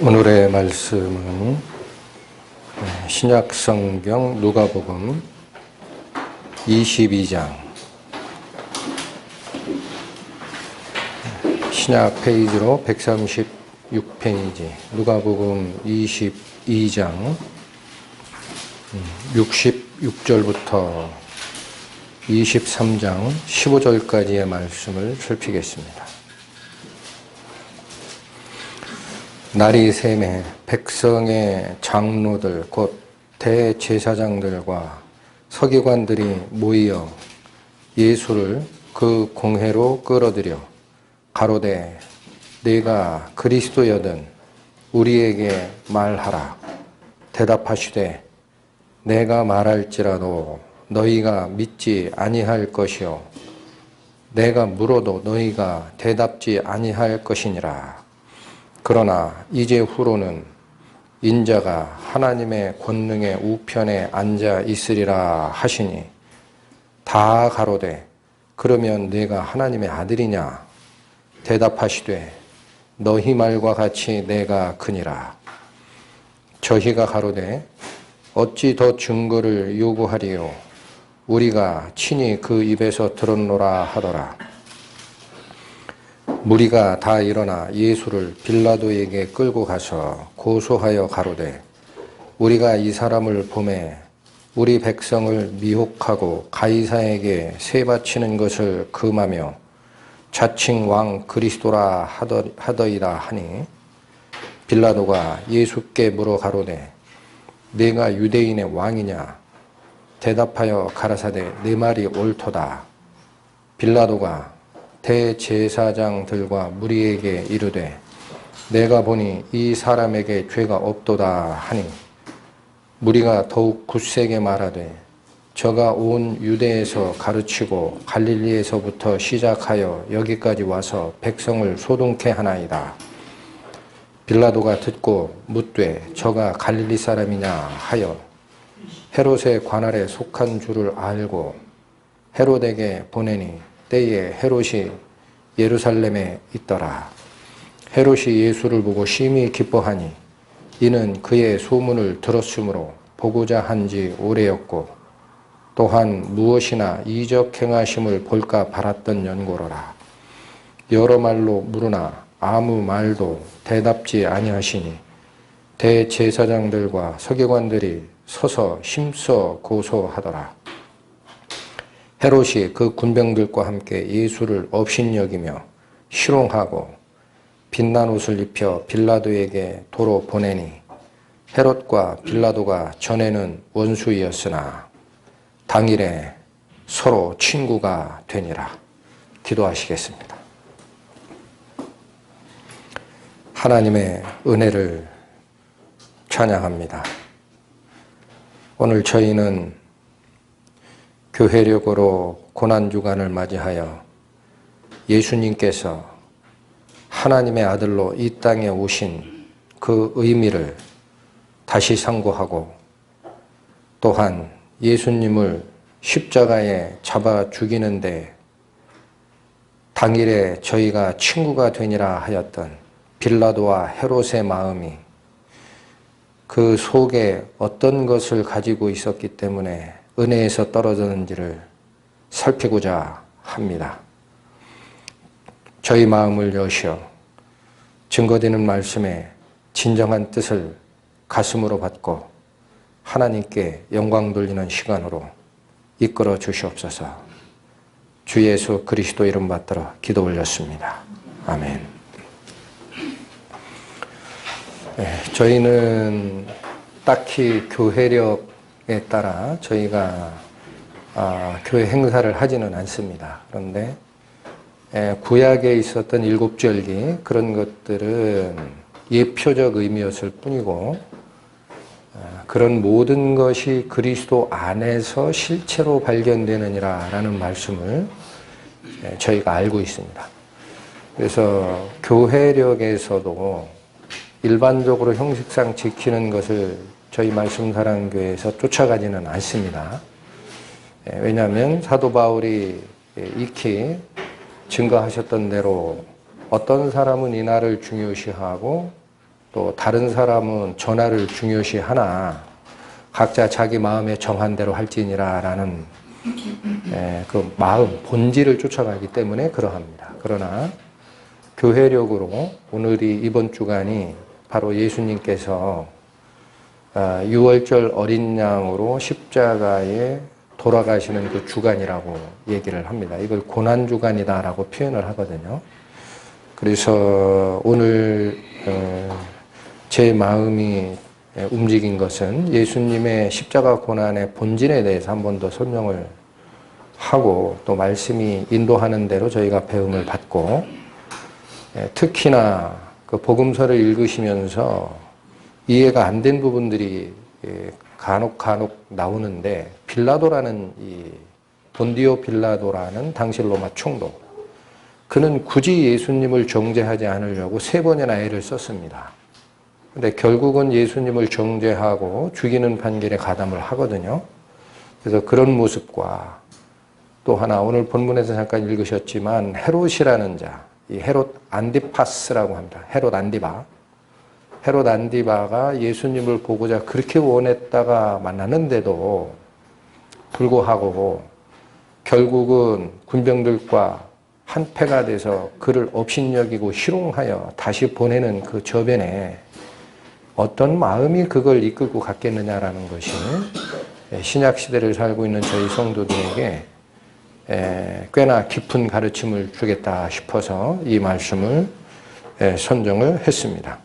오늘의 말씀은 신약성경 누가복음 22장, 신약 페이지로 136페이지, 누가복음 22장 66절부터 23장 15절까지의 말씀을 살피겠습니다. 날이 새매 백성의 장로들 곧 대제사장들과 서기관들이 모이어 예수를 그 공회로 끌어들여 가로되 네가 그리스도여든 우리에게 말하라. 대답하시되 내가 말할지라도 너희가 믿지 아니할 것이요 내가 물어도 너희가 대답지 아니할 것이니라. 그러나 이제 후로는 인자가 하나님의 권능의 우편에 앉아 있으리라 하시니 다 가로되 그러면 네가 하나님의 아들이냐? 대답하시되 너희 말과 같이 내가 그니라. 저희가 가로되 어찌 더 증거를 요구하리요? 우리가 친히 그 입에서 들었노라 하더라. 무리가 다 일어나 예수를 빌라도에게 끌고 가서 고소하여 가로되 우리가 이 사람을 보매 우리 백성을 미혹하고 가이사에게 세 바치는 것을 금하며 자칭 왕 그리스도라 하더이다 하니 빌라도가 예수께 물어 가로되 네가 유대인의 왕이냐? 대답하여 가라사대 내 말이 옳도다. 빌라도가 대제사장들과 무리에게 이르되 내가 보니 이 사람에게 죄가 없도다 하니 무리가 더욱 굳세게 말하되 저가 온 유대에서 가르치고 갈릴리에서부터 시작하여 여기까지 와서 백성을 소동케 하나이다. 빌라도가 듣고 묻되 저가 갈릴리 사람이냐 하여 헤롯의 관할에 속한 줄을 알고 헤롯에게 보내니 때에 헤롯이 예루살렘에 있더라. 헤롯이 예수를 보고 심히 기뻐하니 이는 그의 소문을 들었으므로 보고자 한지 오래였고 또한 무엇이나 이적 행하심을 볼까 바랐던 연고로라. 여러 말로 물으나 아무 말도 대답지 아니하시니 대제사장들과 서기관들이 서서 힘써 고소하더라. 헤롯이 그 군병들과 함께 예수를 업신여기며 희롱하고 빛난 옷을 입혀 빌라도에게 도로 보내니 헤롯과 빌라도가 전에는 원수이었으나 당일에 서로 친구가 되니라. 기도하시겠습니다. 하나님의 은혜를 찬양합니다. 오늘 저희는 교회력으로 고난주간을 맞이하여 예수님께서 하나님의 아들로 이 땅에 오신 그 의미를 다시 상고하고 또한 예수님을 십자가에 잡아 죽이는데 당일에 저희가 친구가 되니라 하였던 빌라도와 헤롯의 마음이 그 속에 어떤 것을 가지고 있었기 때문에 은혜에서 떨어졌는지를 살피고자 합니다. 저희 마음을 여시어 증거되는 말씀의 진정한 뜻을 가슴으로 받고 하나님께 영광 돌리는 시간으로 이끌어 주시옵소서. 주 예수 그리스도 이름 받들어 기도 올렸습니다. 아멘. 저희는 딱히 교회력에 따라 저희가 교회 행사를 하지는 않습니다. 그런데 구약에 있었던 일곱 절기 그런 것들은 예표적 의미였을 뿐이고 그런 모든 것이 그리스도 안에서 실체로 발견되느니라 라는 말씀을 저희가 알고 있습니다. 그래서 교회력에서도 일반적으로 형식상 지키는 것을 저희 말씀사랑교회에서 쫓아가지는 않습니다. 왜냐하면 사도 바울이 익히 증거하셨던 대로 어떤 사람은 이날을 중요시하고 또 다른 사람은 전하를 중요시 하나 각자 자기 마음의 정한대로 할지니라 라는 그 마음, 본질을 쫓아가기 때문에 그러합니다. 그러나 교회력으로 오늘이 이번 주간이 바로 예수님께서 6월절 어린 양으로 십자가에 돌아가시는 그 주간이라고 얘기를 합니다. 이걸 고난주간이다라고 표현을 하거든요. 그래서 오늘 제 마음이 움직인 것은 예수님의 십자가 고난의 본질에 대해서 한 번 더 설명을 하고 또 말씀이 인도하는 대로 저희가 배움을 받고 특히나 그 복음서를 읽으시면서 이해가 안 된 부분들이 간혹 나오는데 빌라도라는 이 본디오 빌라도라는 당시 로마 총독 그는 굳이 예수님을 정죄하지 않으려고 3번이나 애를 썼습니다. 근데 결국은 예수님을 정죄하고 죽이는 판결에 가담을 하거든요. 그래서 그런 모습과 또 하나 오늘 본문에서 잠깐 읽으셨지만 헤롯이라는 자, 이 헤롯 안디파스라고 합니다. 헤롯 안디바가 예수님을 보고자 그렇게 원했다가 만났는데도 불구하고 결국은 군병들과 한패가 돼서 그를 업신여기고 희롱하여 다시 보내는 그 저변에 어떤 마음이 그걸 이끌고 갔겠느냐라는 것이 신약시대를 살고 있는 저희 성도들에게 꽤나 깊은 가르침을 주겠다 싶어서 이 말씀을 선정을 했습니다.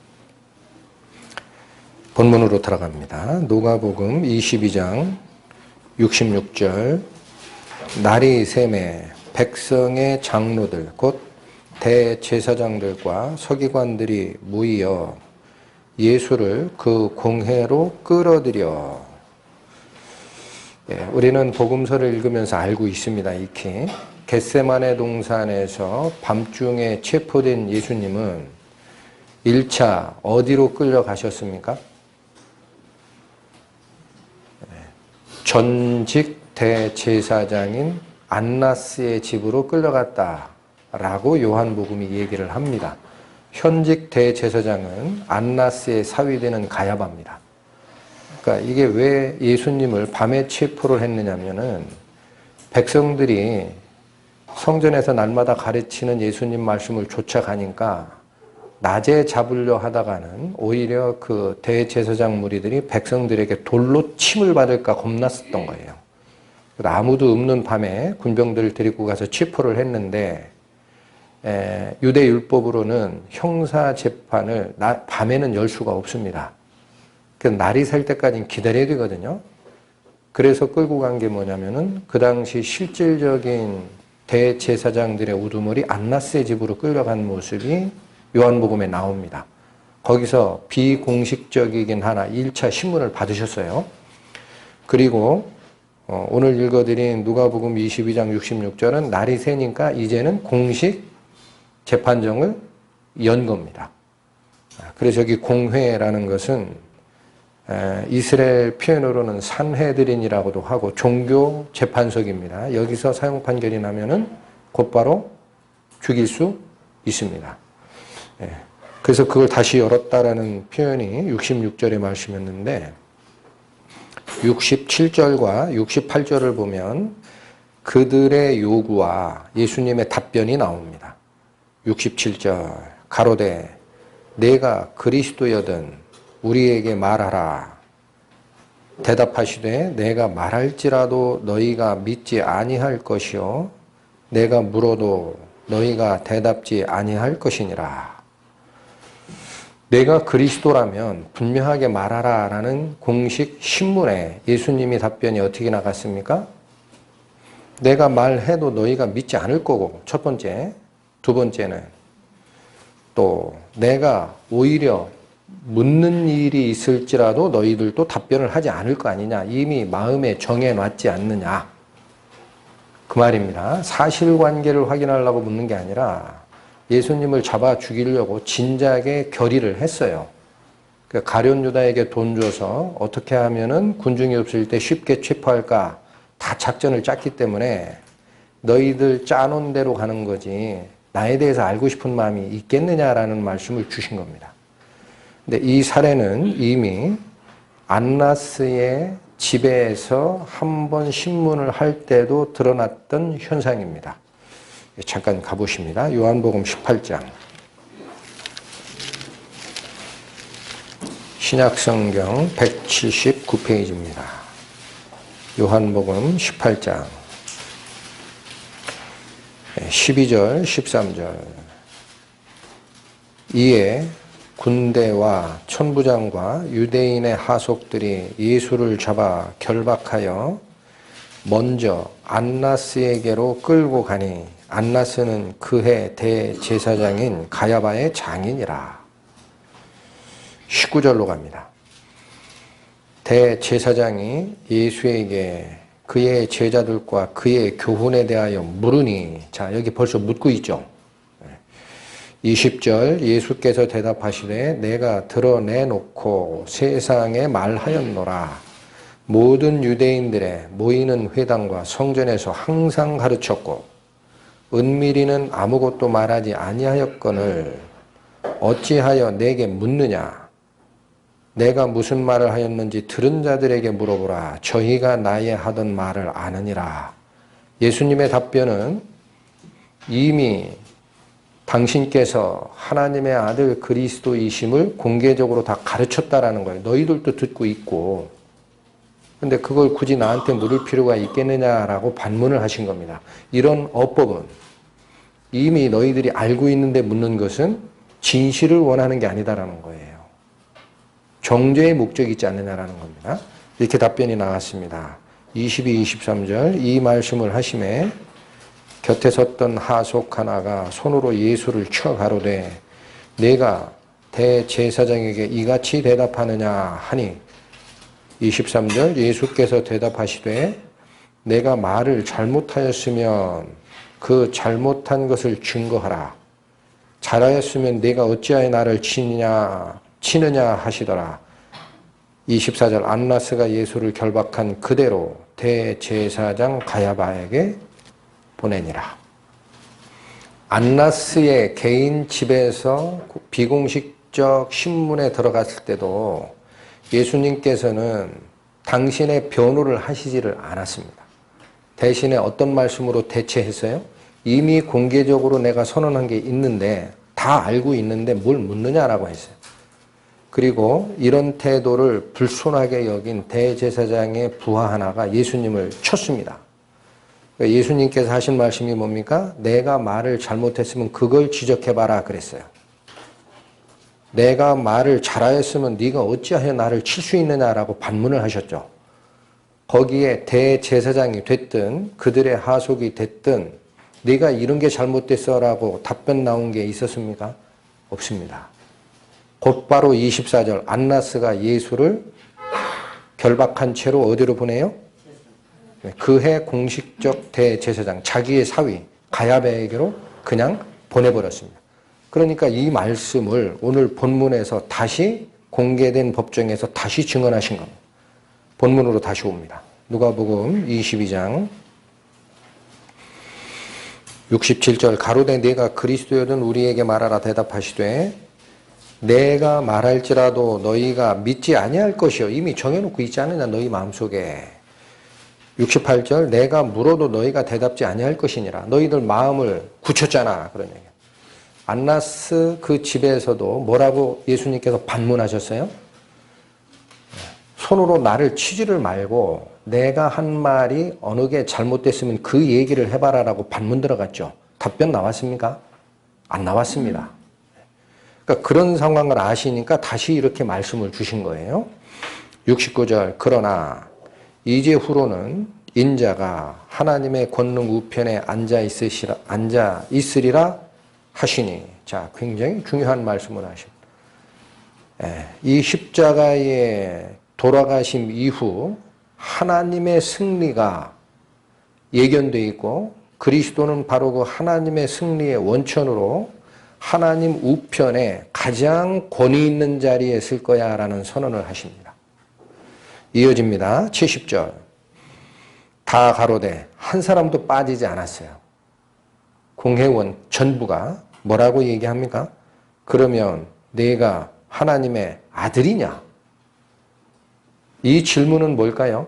본문으로 들어갑니다. 누가복음 22장 66절 날이 새매 백성의 장로들 곧 대제사장들과 서기관들이 모이어 예수를 그 공회로 끌어들여 우리는 복음서를 읽으면서 알고 있습니다. 익히 겟세마네 동산에서 밤중에 체포된 예수님은 1차 어디로 끌려가셨습니까? 전직 대제사장인 안나스의 집으로 끌려갔다라고 요한복음이 얘기를 합니다. 현직 대제사장은 안나스의 사위되는 가야바입니다. 그러니까 이게 왜 예수님을 밤에 체포를 했느냐면은 백성들이 성전에서 날마다 가르치는 예수님 말씀을 쫓아가니까 낮에 잡으려 하다가는 오히려 그 대제사장 무리들이 백성들에게 돌로 침을 받을까 겁났었던 거예요. 아무도 없는 밤에 군병들을 데리고 가서 체포를 했는데 유대 율법으로는 형사 재판을 밤에는 열 수가 없습니다. 날이 살 때까지는 기다려야 되거든요. 그래서 끌고 간 게 뭐냐면은 그 당시 실질적인 대제사장들의 우두머리 안나스의 집으로 끌려간 모습이 요한복음에 나옵니다. 거기서 비공식적이긴 하나 1차 신문을 받으셨어요. 그리고 오늘 읽어드린 누가복음 22장 66절은 날이 새니까 이제는 공식 재판정을 연 겁니다. 그래서 여기 공회라는 것은 이스라엘 표현으로는 산헤드린이라고도 하고 종교 재판석입니다. 여기서 사형 판결이 나면은 곧바로 죽일 수 있습니다. 그래서 그걸 다시 열었다라는 표현이 66절의 말씀이었는데 67절과 68절을 보면 그들의 요구와 예수님의 답변이 나옵니다. 67절 가로되 내가 그리스도여든 우리에게 말하라. 대답하시되 내가 말할지라도 너희가 믿지 아니할 것이요 내가 물어도 너희가 대답지 아니할 것이니라. 내가 그리스도라면 분명하게 말하라 라는 공식 신문에 예수님의 답변이 어떻게 나갔습니까? 내가 말해도 너희가 믿지 않을 거고 첫 번째. 두 번째는 또 내가 오히려 묻는 일이 있을지라도 너희들도 답변을 하지 않을 거 아니냐. 이미 마음에 정해놨지 않느냐. 그 말입니다. 사실관계를 확인하려고 묻는 게 아니라 예수님을 잡아 죽이려고 진작에 결의를 했어요. 가룟 유다에게 돈 줘서 어떻게 하면은 군중이 없을 때 쉽게 체포할까 다 작전을 짰기 때문에 너희들 짜놓은 대로 가는 거지 나에 대해서 알고 싶은 마음이 있겠느냐라는 말씀을 주신 겁니다. 근데 이 사례는 이미 안나스의 집에서 한 번 신문을 할 때도 드러났던 현상입니다. 잠깐 가보십니다. 요한복음 18장. 신약성경 179페이지입니다. 요한복음 18장 12절 13절. 이에 군대와 천부장과 유대인의 하속들이 예수를 잡아 결박하여 먼저 안나스에게로 끌고 가니 안나스는 그해 대제사장인 가야바의 장인이라. 19절로 갑니다. 대제사장이 예수에게 그의 제자들과 그의 교훈에 대하여 물으니, 자, 여기 벌써 묻고 있죠. 20절 예수께서 대답하시되 내가 드러내놓고 세상에 말하였노라. 모든 유대인들의 모이는 회당과 성전에서 항상 가르쳤고 은밀히는 아무것도 말하지 아니하였거늘 어찌하여 내게 묻느냐. 내가 무슨 말을 하였는지 들은 자들에게 물어보라. 저희가 나의 하던 말을 아느니라. 예수님의 답변은 이미 당신께서 하나님의 아들 그리스도이심을 공개적으로 다 가르쳤다라는 거예요. 너희들도 듣고 있고. 근데 그걸 굳이 나한테 물을 필요가 있겠느냐라고 반문을 하신 겁니다. 이런 어법은 이미 너희들이 알고 있는데 묻는 것은 진실을 원하는 게 아니다라는 거예요. 정죄의 목적이 있지 않느냐라는 겁니다. 이렇게 답변이 나왔습니다. 22, 23절 이 말씀을 하심에 곁에 섰던 하속 하나가 손으로 예수를 쳐 가로되 내가 대제사장에게 이같이 대답하느냐 하니 23절 예수께서 대답하시되 내가 말을 잘못하였으면 그 잘못한 것을 증거하라. 잘하였으면 내가 어찌하여 나를 치느냐 하시더라. 24절 안나스가 예수를 결박한 그대로 대제사장 가야바에게 보내니라. 안나스의 개인 집에서 비공식적 신문에 들어갔을 때도 예수님께서는 당신의 변호를 하시지를 않았습니다. 대신에 어떤 말씀으로 대체했어요? 이미 공개적으로 내가 선언한 게 있는데 다 알고 있는데 뭘 묻느냐라고 했어요. 그리고 이런 태도를 불손하게 여긴 대제사장의 부하 하나가 예수님을 쳤습니다. 예수님께서 하신 말씀이 뭡니까? 내가 말을 잘못했으면 그걸 지적해봐라 그랬어요. 내가 말을 잘하였으면 네가 어찌하여 나를 칠 수 있느냐라고 반문을 하셨죠. 거기에 대제사장이 됐든 그들의 하속이 됐든 네가 이런 게 잘못됐어라고 답변 나온 게 있었습니까? 없습니다. 곧바로 24절 안나스가 예수를 결박한 채로 어디로 보내요? 그해 공식적 대제사장 자기의 사위 가야바에게로 그냥 보내버렸습니다. 그러니까 이 말씀을 오늘 본문에서 다시 공개된 법정에서 다시 증언하신 겁니다. 본문으로 다시 옵니다. 누가복음 22장 67절 가로되 내가 그리스도여든 우리에게 말하라 대답하시되 내가 말할지라도 너희가 믿지 아니할 것이요. 이미 정해놓고 있지 않느냐 너희 마음속에. 68절 내가 물어도 너희가 대답지 아니할 것이니라. 너희들 마음을 굳혔잖아. 그런 얘기예요. 안나스 그 집에서도 뭐라고 예수님께서 반문하셨어요? 손으로 나를 치지를 말고 내가 한 말이 어느 게 잘못됐으면 그 얘기를 해봐라라고 반문 들어갔죠. 답변 나왔습니까? 안 나왔습니다. 그러니까 그런 상황을 아시니까 다시 이렇게 말씀을 주신 거예요. 69절 그러나 이제 후로는 인자가 하나님의 권능 우편에 앉아 있으리라 하시니. 자, 굉장히 중요한 말씀을 하십니다. 이 십자가의 돌아가심 이후 하나님의 승리가 예견되어 있고 그리스도는 바로 그 하나님의 승리의 원천으로 하나님 우편에 가장 권위 있는 자리에 있을 거야 라는 선언을 하십니다. 이어집니다. 70절 다 가로되 한 사람도 빠지지 않았어요. 공회원 전부가 뭐라고 얘기합니까? 그러면 내가 하나님의 아들이냐? 이 질문은 뭘까요?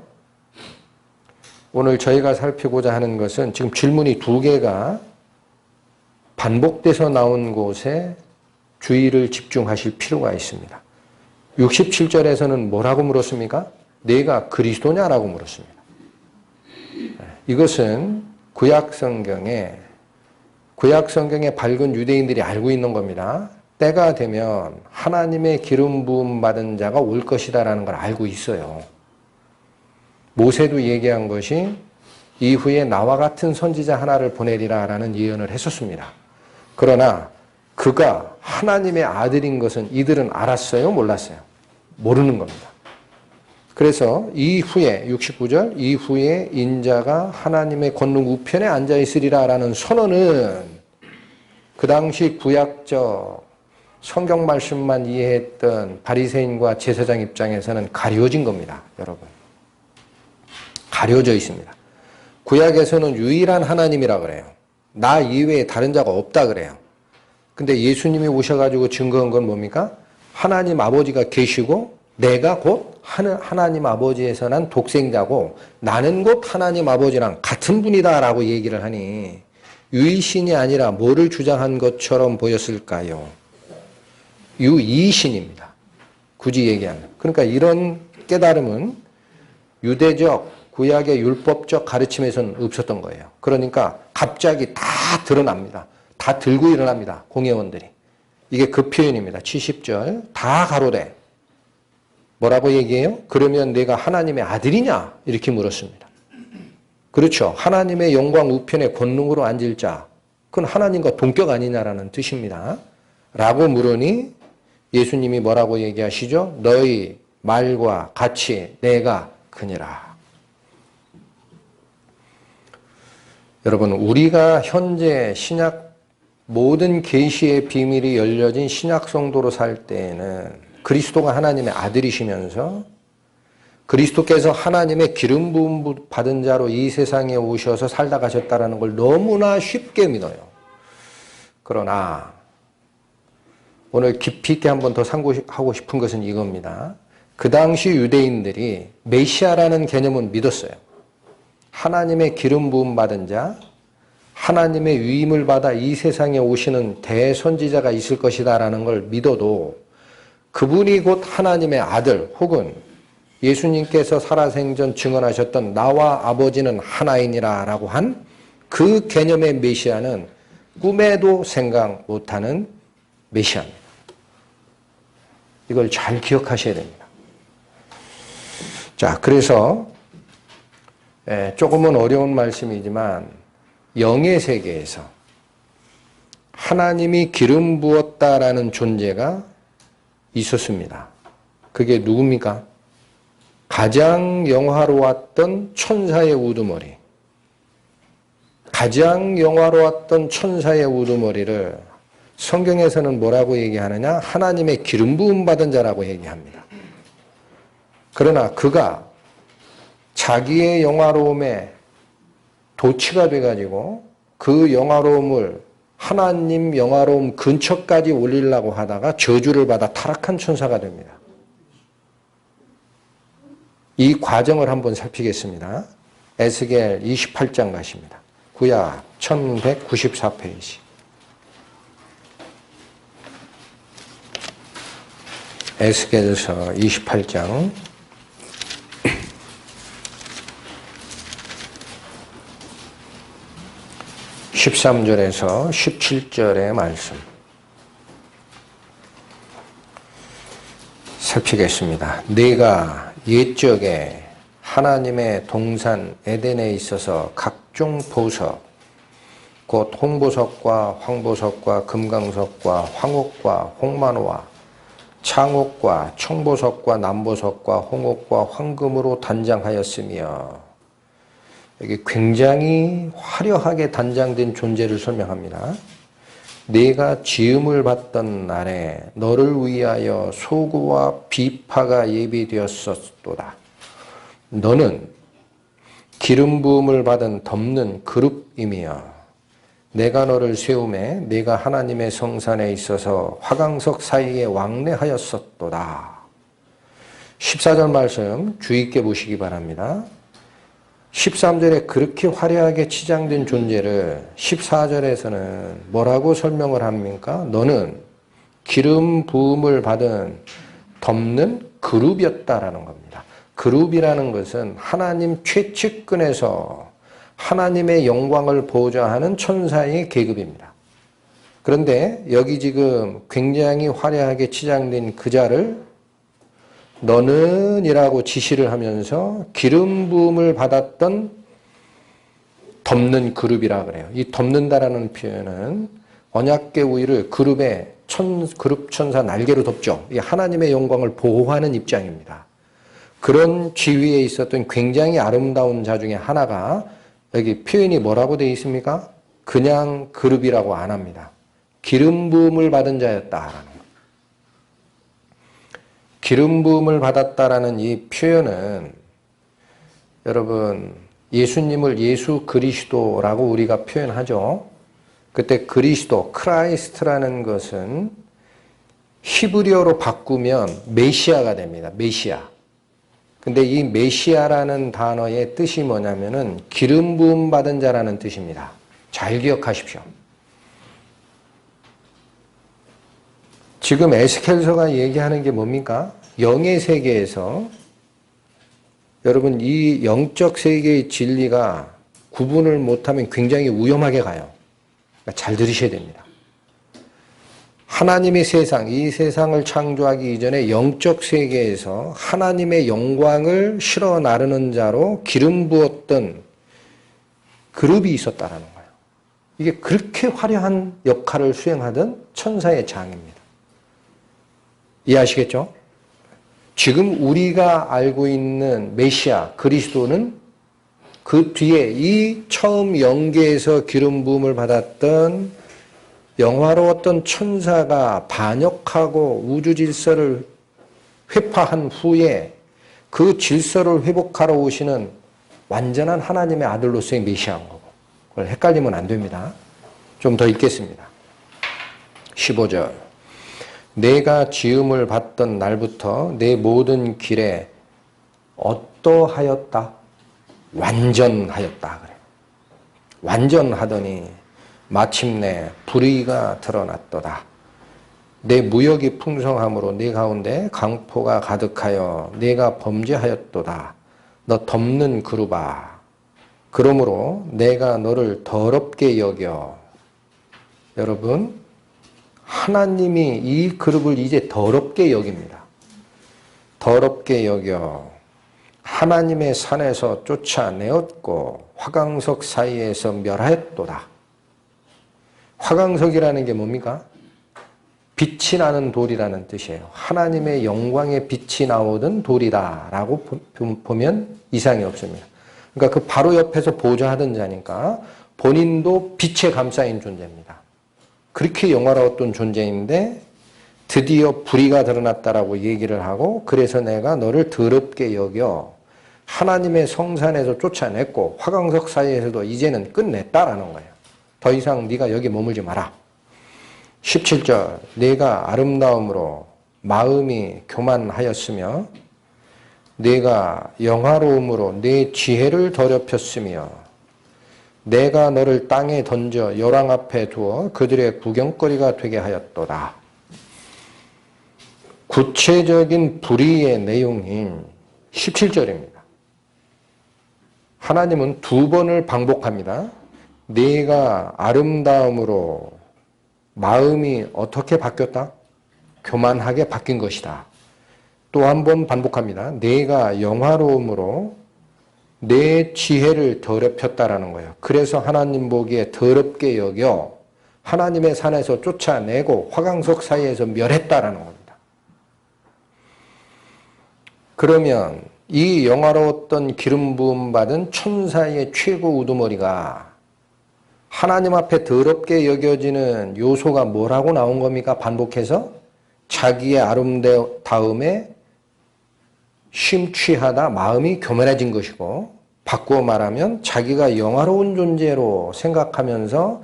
오늘 저희가 살피고자 하는 것은 지금 질문이 두 개가 반복돼서 나온 곳에 주의를 집중하실 필요가 있습니다. 67절에서는 뭐라고 물었습니까? 내가 그리스도냐라고 물었습니다. 이것은 구약 성경에 밝은 유대인들이 알고 있는 겁니다. 때가 되면 하나님의 기름 부음 받은 자가 올 것이다라는 걸 알고 있어요. 모세도 얘기한 것이 이후에 나와 같은 선지자 하나를 보내리라라는 예언을 했었습니다. 그러나 그가 하나님의 아들인 것은 이들은 알았어요? 몰랐어요? 모르는 겁니다. 그래서 이후에 69절 이후에 인자가 하나님의 권능 우편에 앉아 있으리라라는 선언은 그 당시 구약적 성경 말씀만 이해했던 바리새인과 제사장 입장에서는 가려진 겁니다. 여러분. 가려져 있습니다. 구약에서는 유일한 하나님이라 그래요. 나 이외에 다른 자가 없다 그래요. 근데 예수님이 오셔가지고 증거한 건 뭡니까? 하나님 아버지가 계시고 내가 곧 하나님 아버지에서 난 독생자고 나는 곧 하나님 아버지랑 같은 분이다 라고 얘기를 하니 유이신이 아니라 뭐를 주장한 것처럼 보였을까요? 유이신입니다. 굳이 얘기하면. 그러니까 이런 깨달음은 유대적 구약의 율법적 가르침에서는 없었던 거예요. 그러니까 갑자기 다 드러납니다. 다 들고 일어납니다. 공회원들이. 이게 그 표현입니다. 70절 다 가로되 뭐라고 얘기해요? 그러면 내가 하나님의 아들이냐? 이렇게 물었습니다. 그렇죠. 하나님의 영광 우편에 권능으로 앉을 자. 그건 하나님과 동격 아니냐라는 뜻입니다. 라고 물으니 예수님이 뭐라고 얘기하시죠? 너희 말과 같이 내가 그니라. 여러분, 우리가 현재 신약 모든 계시의 비밀이 열려진 신약 성도로 살 때에는 그리스도가 하나님의 아들이시면서 그리스도께서 하나님의 기름 부음 받은 자로 이 세상에 오셔서 살다 가셨다는 걸 너무나 쉽게 믿어요. 그러나 오늘 깊이 있게 한 번 더 상고하고 싶은 것은 이겁니다. 그 당시 유대인들이 메시아라는 개념은 믿었어요. 하나님의 기름 부음 받은 자, 하나님의 위임을 받아 이 세상에 오시는 대선지자가 있을 것이다라는 걸 믿어도 그분이 곧 하나님의 아들 혹은 예수님께서 살아생전 증언하셨던 나와 아버지는 하나이니라 라고 한 그 개념의 메시아는 꿈에도 생각 못하는 메시아입니다. 이걸 잘 기억하셔야 됩니다. 자, 그래서 조금은 어려운 말씀이지만 영의 세계에서 하나님이 기름 부었다라는 존재가 있었습니다. 그게 누굽니까? 가장 영화로웠던 천사의 우두머리. 가장 영화로웠던 천사의 우두머리를 성경에서는 뭐라고 얘기하느냐? 하나님의 기름 부음 받은 자라고 얘기합니다. 그러나 그가 자기의 영화로움에 도취가 돼가지고 그 영화로움을 하나님 영화로움 근처까지 올리려고 하다가 저주를 받아 타락한 천사가 됩니다. 이 과정을 한번 살피겠습니다. 에스겔 28장 가십니다. 구약 1194페이지. 에스겔서 28장 13절에서 17절의 말씀 살피겠습니다. 네가 옛적에 하나님의 동산 에덴에 있어서 각종 보석 곧 홍보석과 황보석과 금강석과 황옥과 홍만호와 창옥과 청보석과 남보석과 홍옥과 황금으로 단장하였으며 여기 굉장히 화려하게 단장된 존재를 설명합니다. 네가 지음을 받던 날에 너를 위하여 소고와 비파가 예비되었었도다. 너는 기름 부음을 받은 덮는 그룹이며 내가 너를 세우매 내가 하나님의 성산에 있어서 화강석 사이에 왕래하였었도다. 14절 말씀 주의 있게 보시기 바랍니다. 13절에 그렇게 화려하게 치장된 존재를 14절에서는 뭐라고 설명을 합니까? 너는 기름 부음을 받은 덮는 그룹이었다라는 겁니다. 그룹이라는 것은 하나님 최측근에서 하나님의 영광을 보좌하는 천사의 계급입니다. 그런데 여기 지금 굉장히 화려하게 치장된 그 자를 너는 이라고 지시를 하면서 기름 부음을 받았던 덮는 그룹이라 그래요. 이 덮는다라는 표현은 언약궤 위를 그룹 천사 날개로 덮죠. 이 하나님의 영광을 보호하는 입장입니다. 그런 지위에 있었던 굉장히 아름다운 자 중에 하나가 여기 표현이 뭐라고 되어 있습니까? 그냥 그룹이라고 안 합니다. 기름 부음을 받은 자였다라는 거. 기름 부음을 받았다라는 이 표현은 여러분 예수님을 예수 그리스도라고 우리가 표현하죠. 그때 그리스도, 크라이스트라는 것은 히브리어로 바꾸면 메시아가 됩니다. 메시아. 근데 이 메시아라는 단어의 뜻이 뭐냐면은 기름 부음 받은 자라는 뜻입니다. 잘 기억하십시오. 지금 에스겔서가 얘기하는 게 뭡니까? 영의 세계에서 여러분 이 영적 세계의 진리가 구분을 못하면 굉장히 위험하게 가요. 그러니까 잘 들으셔야 됩니다. 하나님의 세상, 이 세상을 창조하기 이전에 영적 세계에서 하나님의 영광을 실어 나르는 자로 기름 부었던 그룹이 있었다라는 거예요. 이게 그렇게 화려한 역할을 수행하던 천사의 장입니다. 이해하시겠죠? 지금 우리가 알고 있는 메시아, 그리스도는 그 뒤에 이 처음 영계에서 기름 부음을 받았던 영화로웠던 천사가 반역하고 우주 질서를 회파한 후에 그 질서를 회복하러 오시는 완전한 하나님의 아들로서의 메시아인 거고, 그걸 헷갈리면 안 됩니다. 좀 더 읽겠습니다. 15절. 내가 지음을 받던 날부터 내 모든 길에 어떠하였다? 완전하였다. 그래. 완전하더니 마침내 불의가 드러났도다. 내 무역이 풍성함으로 네 가운데 강포가 가득하여 내가 범죄하였도다. 너 덮는 그룹아. 그러므로 내가 너를 더럽게 여겨. 여러분, 하나님이 이 그룹을 이제 더럽게 여깁니다. 더럽게 여겨 하나님의 산에서 쫓아내었고 화강석 사이에서 멸하였도다. 화강석이라는 게 뭡니까? 빛이 나는 돌이라는 뜻이에요. 하나님의 영광의 빛이 나오던 돌이다라고 보면 이상이 없습니다. 그러니까 그 바로 옆에서 보좌하던 자니까 본인도 빛에 감싸인 존재입니다. 그렇게 영화로웠던 존재인데 드디어 불의가 드러났다라고 얘기를 하고 그래서 내가 너를 더럽게 여겨 하나님의 성산에서 쫓아냈고 화강석 사이에서도 이제는 끝냈다라는 거예요. 더 이상 네가 여기 머물지 마라. 17절 내가 아름다움으로 마음이 교만하였으며 내가 영화로움으로 내 지혜를 더럽혔으며 내가 너를 땅에 던져 열왕 앞에 두어 그들의 구경거리가 되게 하였도다. 구체적인 불의의 내용인 17절입니다. 하나님은 두 번을 반복합니다. 내가 아름다움으로 마음이 어떻게 바뀌었다? 교만하게 바뀐 것이다. 또 한 번 반복합니다. 내가 영화로움으로 내 지혜를 더럽혔다라는 거예요. 그래서 하나님 보기에 더럽게 여겨 하나님의 산에서 쫓아내고 화강석 사이에서 멸했다라는 겁니다. 그러면 이 영화로웠던 기름 부음 받은 천사의 최고 우두머리가 하나님 앞에 더럽게 여겨지는 요소가 뭐라고 나온 겁니까? 반복해서 자기의 아름다움에 심취하다 마음이 교만해진 것이고 바꾸어 말하면 자기가 영화로운 존재로 생각하면서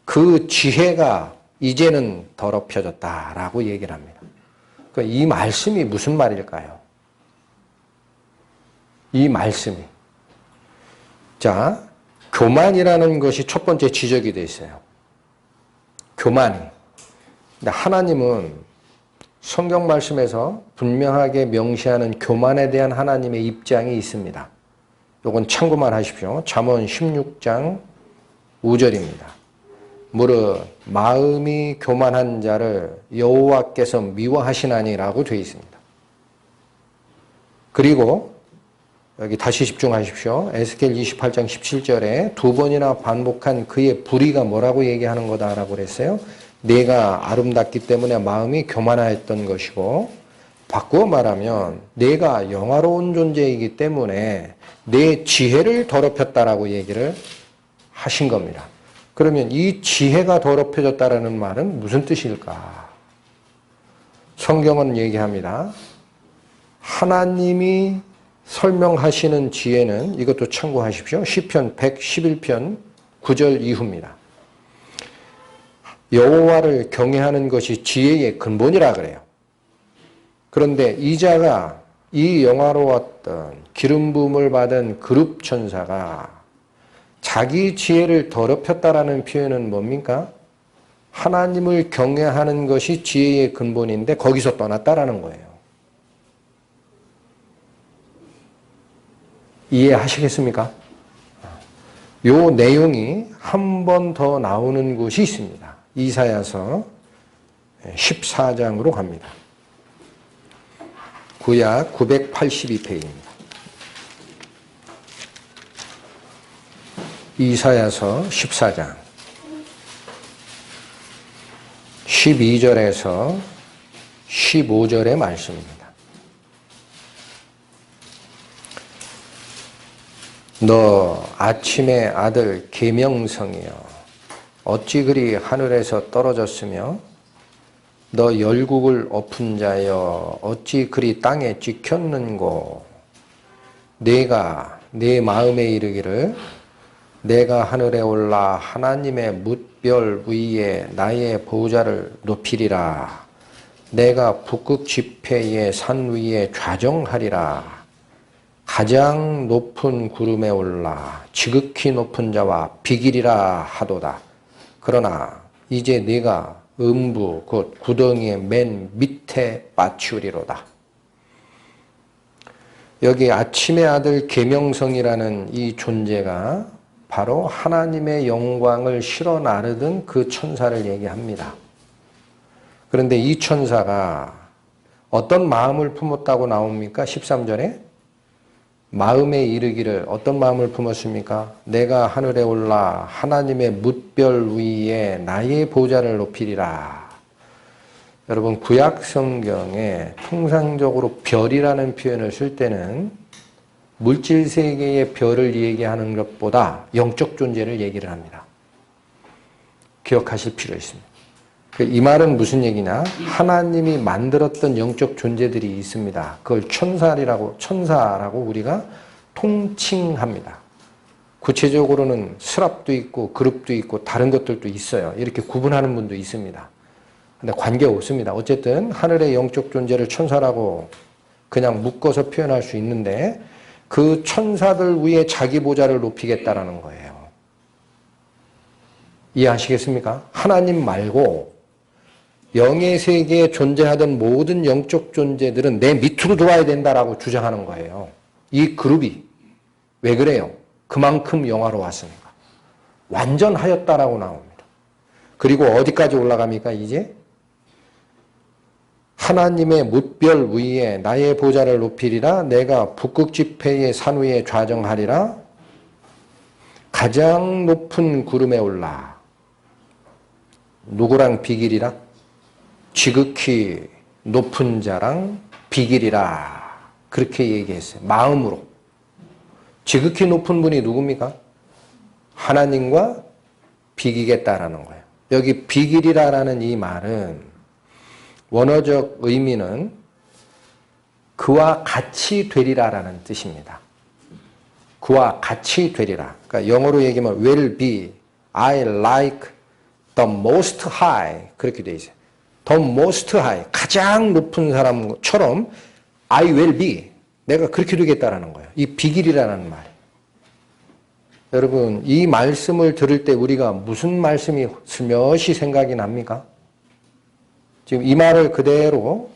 그 지혜가 이제는 더럽혀졌다라고 얘기를 합니다. 그러니까 이 말씀이 무슨 말일까요? 이 말씀이. 자, 교만이라는 것이 첫 번째 지적이 되어 있어요. 교만이. 근데 하나님은 성경 말씀에서 분명하게 명시하는 교만에 대한 하나님의 입장이 있습니다. 이건 참고만 하십시오. 잠언 16장 5절입니다. 무릇 마음이 교만한 자를 여호와께서 미워하시나니라고 되어 있습니다. 그리고 여기 다시 집중하십시오. 에스겔 28장 17절에 두 번이나 반복한 그의 불의가 뭐라고 얘기하는 거다라고 그랬어요? 내가 아름답기 때문에 마음이 교만하였던 것이고, 바꾸어 말하면 내가 영화로운 존재이기 때문에 내 지혜를 더럽혔다라고 얘기를 하신 겁니다. 그러면 이 지혜가 더럽혀졌다라는 말은 무슨 뜻일까? 성경은 얘기합니다. 하나님이 설명하시는 지혜는 이것도 참고하십시오. 시편 111편 9절 이후입니다. 여호와를 경외하는 것이 지혜의 근본이라 그래요. 그런데 이자가 이 영화로웠던 기름 부음을 받은 그룹 천사가 자기 지혜를 더럽혔다라는 표현은 뭡니까? 하나님을 경외하는 것이 지혜의 근본인데 거기서 떠났다라는 거예요. 이해하시겠습니까? 요 내용이 한 번 더 나오는 곳이 있습니다. 이사야서 14장으로 갑니다. 구약 982페이지입니다. 이사야서 14장 12절에서 15절의 말씀입니다. 너 아침의 아들 계명성이여 어찌 그리 하늘에서 떨어졌으며 너 열국을 엎은 자여 어찌 그리 땅에 찍혔는고 내가 내 마음에 이르기를 내가 하늘에 올라 하나님의 뭇별 위에 나의 보좌를 높이리라 내가 북극 지폐의 산 위에 좌정하리라 가장 높은 구름에 올라 지극히 높은 자와 비기리라 하도다. 그러나 이제 네가 음부 곧 구덩이의 맨 밑에 빠치우리로다. 여기 아침의 아들 계명성이라는 이 존재가 바로 하나님의 영광을 실어 나르던 그 천사를 얘기합니다. 그런데 이 천사가 어떤 마음을 품었다고 나옵니까? 13절에 마음에 이르기를 어떤 마음을 품었습니까? 내가 하늘에 올라 하나님의 뭇별 위에 나의 보좌를 높이리라. 여러분 구약 성경에 통상적으로 별이라는 표현을 쓸 때는 물질 세계의 별을 얘기하는 것보다 영적 존재를 얘기를 합니다. 기억하실 필요 있습니다. 이 말은 무슨 얘기냐? 하나님이 만들었던 영적 존재들이 있습니다. 그걸 천사라고 우리가 통칭합니다. 구체적으로는 스랍도 있고 그룹도 있고 다른 것들도 있어요. 이렇게 구분하는 분도 있습니다. 근데 관계 없습니다. 어쨌든 하늘의 영적 존재를 천사라고 그냥 묶어서 표현할 수 있는데 그 천사들 위에 자기 보좌를 높이겠다라는 거예요. 이해하시겠습니까? 하나님 말고 영의 세계에 존재하던 모든 영적 존재들은 내 밑으로 들어와야 된다라고 주장하는 거예요. 이 그룹이. 왜 그래요? 그만큼 영화로웠으니까. 완전하였다라고 나옵니다. 그리고 어디까지 올라갑니까, 이제? 하나님의 뭇별 위에 나의 보좌를 높이리라. 내가 북극 지폐의 산 위에 좌정하리라. 가장 높은 구름에 올라. 누구랑 비기리라? 지극히 높은 자랑 비기리라. 그렇게 얘기했어요. 마음으로. 지극히 높은 분이 누굽니까? 하나님과 비기겠다라는 거예요. 여기 비기리라라는 이 말은 원어적 의미는 그와 같이 되리라라는 뜻입니다. 그와 같이 되리라. 그러니까 영어로 얘기하면 will be, I like the most high 그렇게 돼 있어요. the most high 가장 높은 사람처럼 I will be 내가 그렇게 되겠다라는 거예요. 이 비길이라는 말. 여러분 이 말씀을 들을 때 우리가 무슨 말씀이 스며시 생각이 납니까? 지금 이 말을 그대로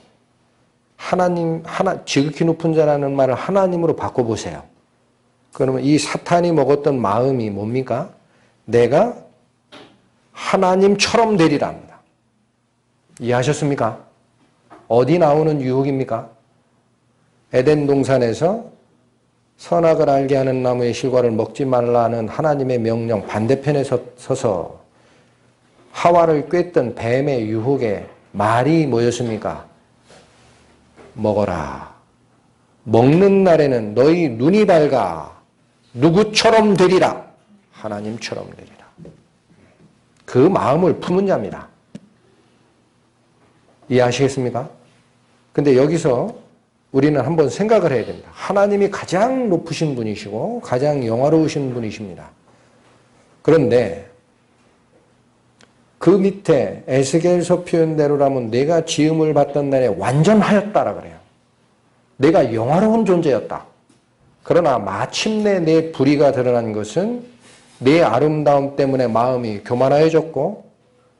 지극히 높은 자라는 말을 하나님으로 바꿔보세요. 그러면 이 사탄이 먹었던 마음이 뭡니까? 내가 하나님처럼 되리라 합니다. 이해하셨습니까? 어디 나오는 유혹입니까? 에덴 동산에서 선악을 알게 하는 나무의 실과를 먹지 말라는 하나님의 명령 반대편에 서서 하와를 꿰던 뱀의 유혹에 말이 뭐였습니까? 먹어라. 먹는 날에는 너희 눈이 밝아 누구처럼 되리라. 하나님처럼 되리라. 그 마음을 품은 자입니다. 이해하시겠습니까? 근데 여기서 우리는 한번 생각을 해야 됩니다. 하나님이 가장 높으신 분이시고 가장 영화로우신 분이십니다. 그런데 그 밑에 에스겔서 표현대로라면 내가 지음을 받던 날에 완전하였다라 그래요. 내가 영화로운 존재였다. 그러나 마침내 내 불의가 드러난 것은 내 아름다움 때문에 마음이 교만해졌고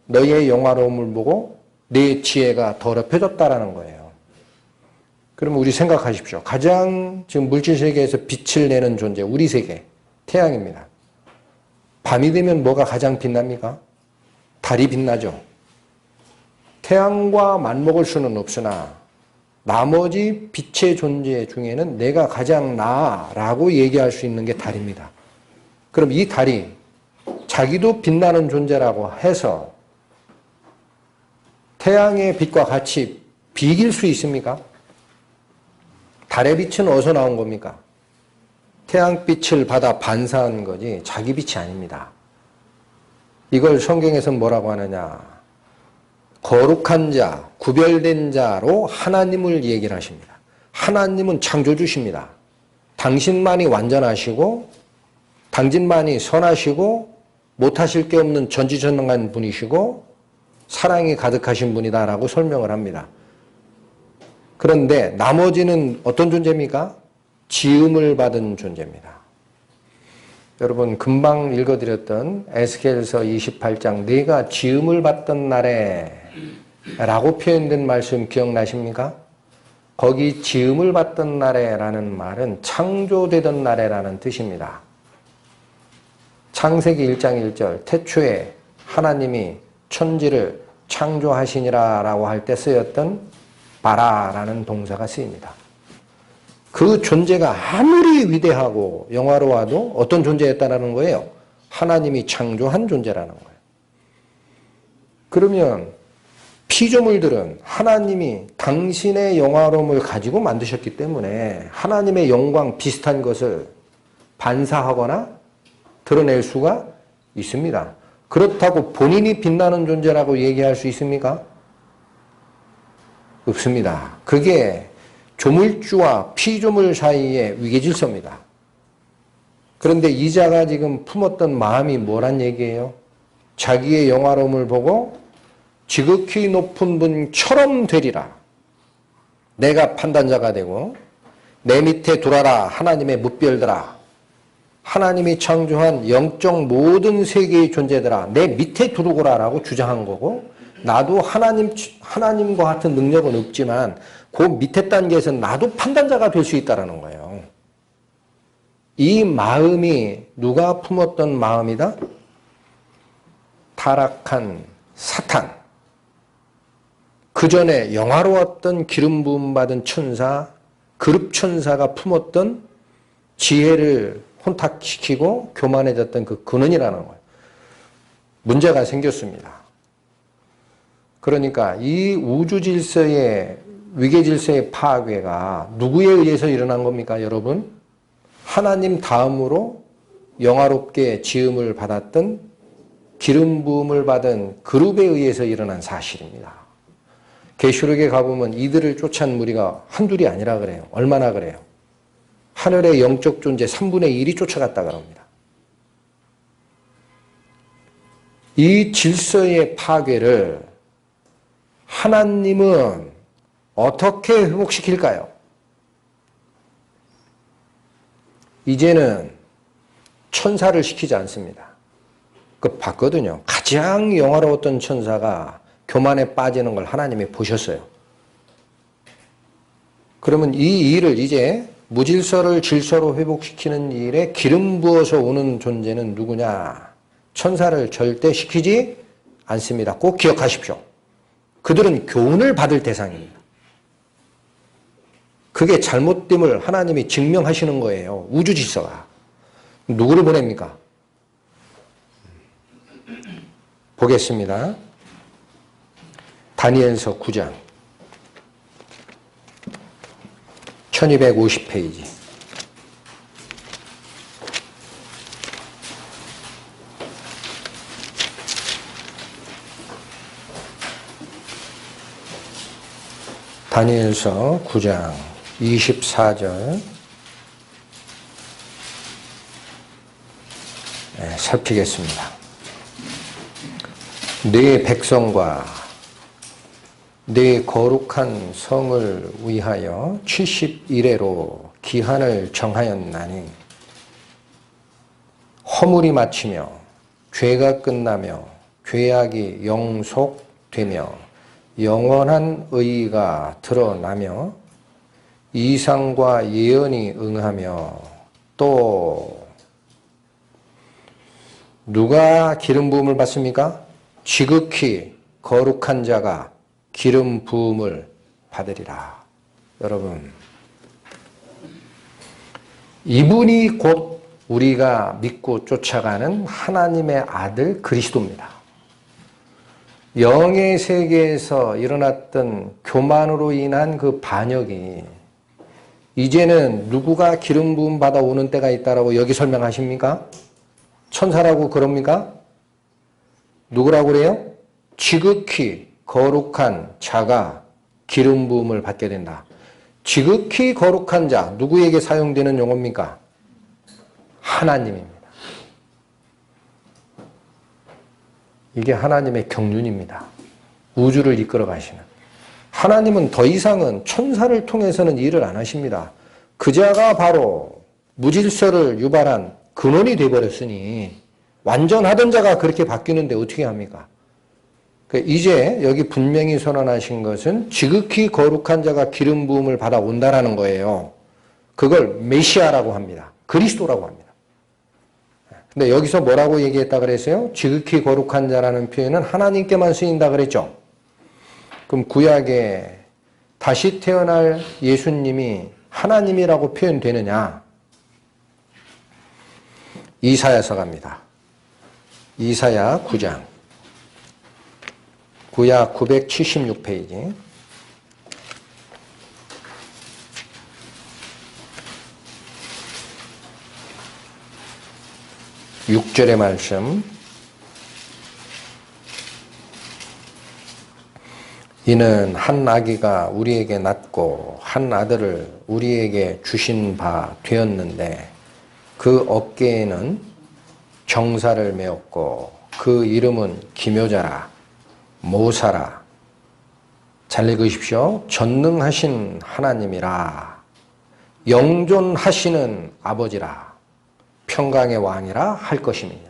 너의 영화로움을 보고 내 지혜가 더럽혀졌다라는 거예요. 그러면 우리 생각하십시오. 가장 지금 물질세계에서 빛을 내는 존재, 우리 세계, 태양입니다. 밤이 되면 뭐가 가장 빛납니까? 달이 빛나죠. 태양과 맞먹을 수는 없으나 나머지 빛의 존재 중에는 내가 가장 나아라고 얘기할 수 있는 게 달입니다. 그럼 이 달이 자기도 빛나는 존재라고 해서 태양의 빛과 같이 비길 수 있습니까? 달의 빛은 어디서 나온 겁니까? 태양빛을 받아 반사한 거지 자기 빛이 아닙니다. 이걸 성경에서는 뭐라고 하느냐? 거룩한 자, 구별된 자로 하나님을 얘기를 하십니다. 하나님은 창조주십니다. 당신만이 완전하시고 당신만이 선하시고 못하실 게 없는 전지전능한 분이시고 사랑이 가득하신 분이다라고 설명을 합니다. 그런데 나머지는 어떤 존재입니까? 지음을 받은 존재입니다. 여러분 금방 읽어드렸던 에스겔서 28장 내가 지음을 받던 날에 라고 표현된 말씀 기억나십니까? 거기 지음을 받던 날에 라는 말은 창조되던 날에 라는 뜻입니다. 창세기 1장 1절 태초에 하나님이 천지를 창조하시니라 라고 할 때 쓰였던 바라라는 동사가 쓰입니다. 그 존재가 아무리 위대하고 영화로워도 어떤 존재였다라는 거예요? 하나님이 창조한 존재라는 거예요. 그러면 피조물들은 하나님이 당신의 영화로움을 가지고 만드셨기 때문에 하나님의 영광 비슷한 것을 반사하거나 드러낼 수가 있습니다. 그렇다고 본인이 빛나는 존재라고 얘기할 수 있습니까? 없습니다. 그게 조물주와 피조물 사이의 위계질서입니다. 그런데 이 자가 지금 품었던 마음이 뭐란 얘기예요? 자기의 영화로움을 보고 지극히 높은 분처럼 되리라. 내가 판단자가 되고 내 밑에 두라라 하나님의 무별들아. 하나님이 창조한 영적 모든 세계의 존재들아 내 밑에 두르거라 라고 주장한 거고 나도 하나님과 같은 능력은 없지만 그 밑에 단계에서 나도 판단자가 될 수 있다는 거예요. 이 마음이 누가 품었던 마음이다? 타락한 사탄. 그 전에 영화로웠던 기름 부음 받은 천사, 그룹 천사가 품었던 지혜를 혼탁시키고 교만해졌던 그 근원이라는 거예요. 문제가 생겼습니다. 그러니까 이 우주 질서의 위계 질서의 파괴가 누구에 의해서 일어난 겁니까, 여러분? 하나님 다음으로 영화롭게 지음을 받았던 기름 부음을 받은 그룹에 의해서 일어난 사실입니다. 계시록에 가보면 이들을 쫓아온 무리가 한둘이 아니라 그래요. 얼마나 그래요? 하늘의 영적 존재 3분의 1이 쫓아갔다 그럽니다. 이 질서의 파괴를 하나님은 어떻게 회복시킬까요? 이제는 천사를 시키지 않습니다. 그 봤거든요. 가장 영화로웠던 천사가 교만에 빠지는 걸 하나님이 보셨어요. 그러면 이 일을 이제 무질서를 질서로 회복시키는 일에 기름 부어서 오는 존재는 누구냐? 천사를 절대 시키지 않습니다. 꼭 기억하십시오. 그들은 교훈을 받을 대상입니다. 그게 잘못됨을 하나님이 증명하시는 거예요. 우주 질서가. 누구를 보냅니까? 보겠습니다. 다니엘서 9장 1250페이지. 다니엘서 9장 24절 살피겠습니다. 네 백성과 네 거룩한 성을 위하여 70일에로 기한을 정하였나니 허물이 마치며 죄가 끝나며 죄악이 영속되며 영원한 의의가 드러나며 이상과 예언이 응하며 또 누가 기름 부음을 받습니까? 지극히 거룩한 자가 기름 부음을 받으리라. 여러분, 이분이 곧 우리가 믿고 쫓아가는 하나님의 아들 그리스도입니다. 영의 세계에서 일어났던 교만으로 인한 그 반역이 이제는 누구가 기름 부음 받아 오는 때가 있다라고 여기 설명하십니까? 천사라고 그럽니까? 누구라고 그래요? 지극히 거룩한 자가 기름 부음을 받게 된다. 지극히 거룩한 자, 누구에게 사용되는 용어입니까? 하나님입니다. 이게 하나님의 경륜입니다. 우주를 이끌어 가시는. 하나님은 더 이상은 천사를 통해서는 일을 안 하십니다. 그 자가 바로 무질서를 유발한 근원이 되어버렸으니 완전하던 자가 그렇게 바뀌는데 어떻게 합니까? 이제 여기 분명히 선언하신 것은 지극히 거룩한 자가 기름 부음을 받아온다라는 거예요. 그걸 메시아라고 합니다. 그리스도라고 합니다. 근데 여기서 뭐라고 얘기했다 그랬어요? 지극히 거룩한 자라는 표현은 하나님께만 쓰인다 그랬죠. 그럼 구약에 다시 태어날 예수님이 하나님이라고 표현되느냐? 이사야서 갑니다. 이사야 9장. 구약 976페이지. (6절의) 말씀. 이는 한 아기가 우리에게 낳고 한 아들을 우리에게 주신 바 되었는데 그 어깨에는 정사를 메었고 그 이름은 기묘자라 모사라. 잘 읽으십시오. 전능하신 하나님이라 영존하시는 아버지라 평강의 왕이라 할 것임이니라.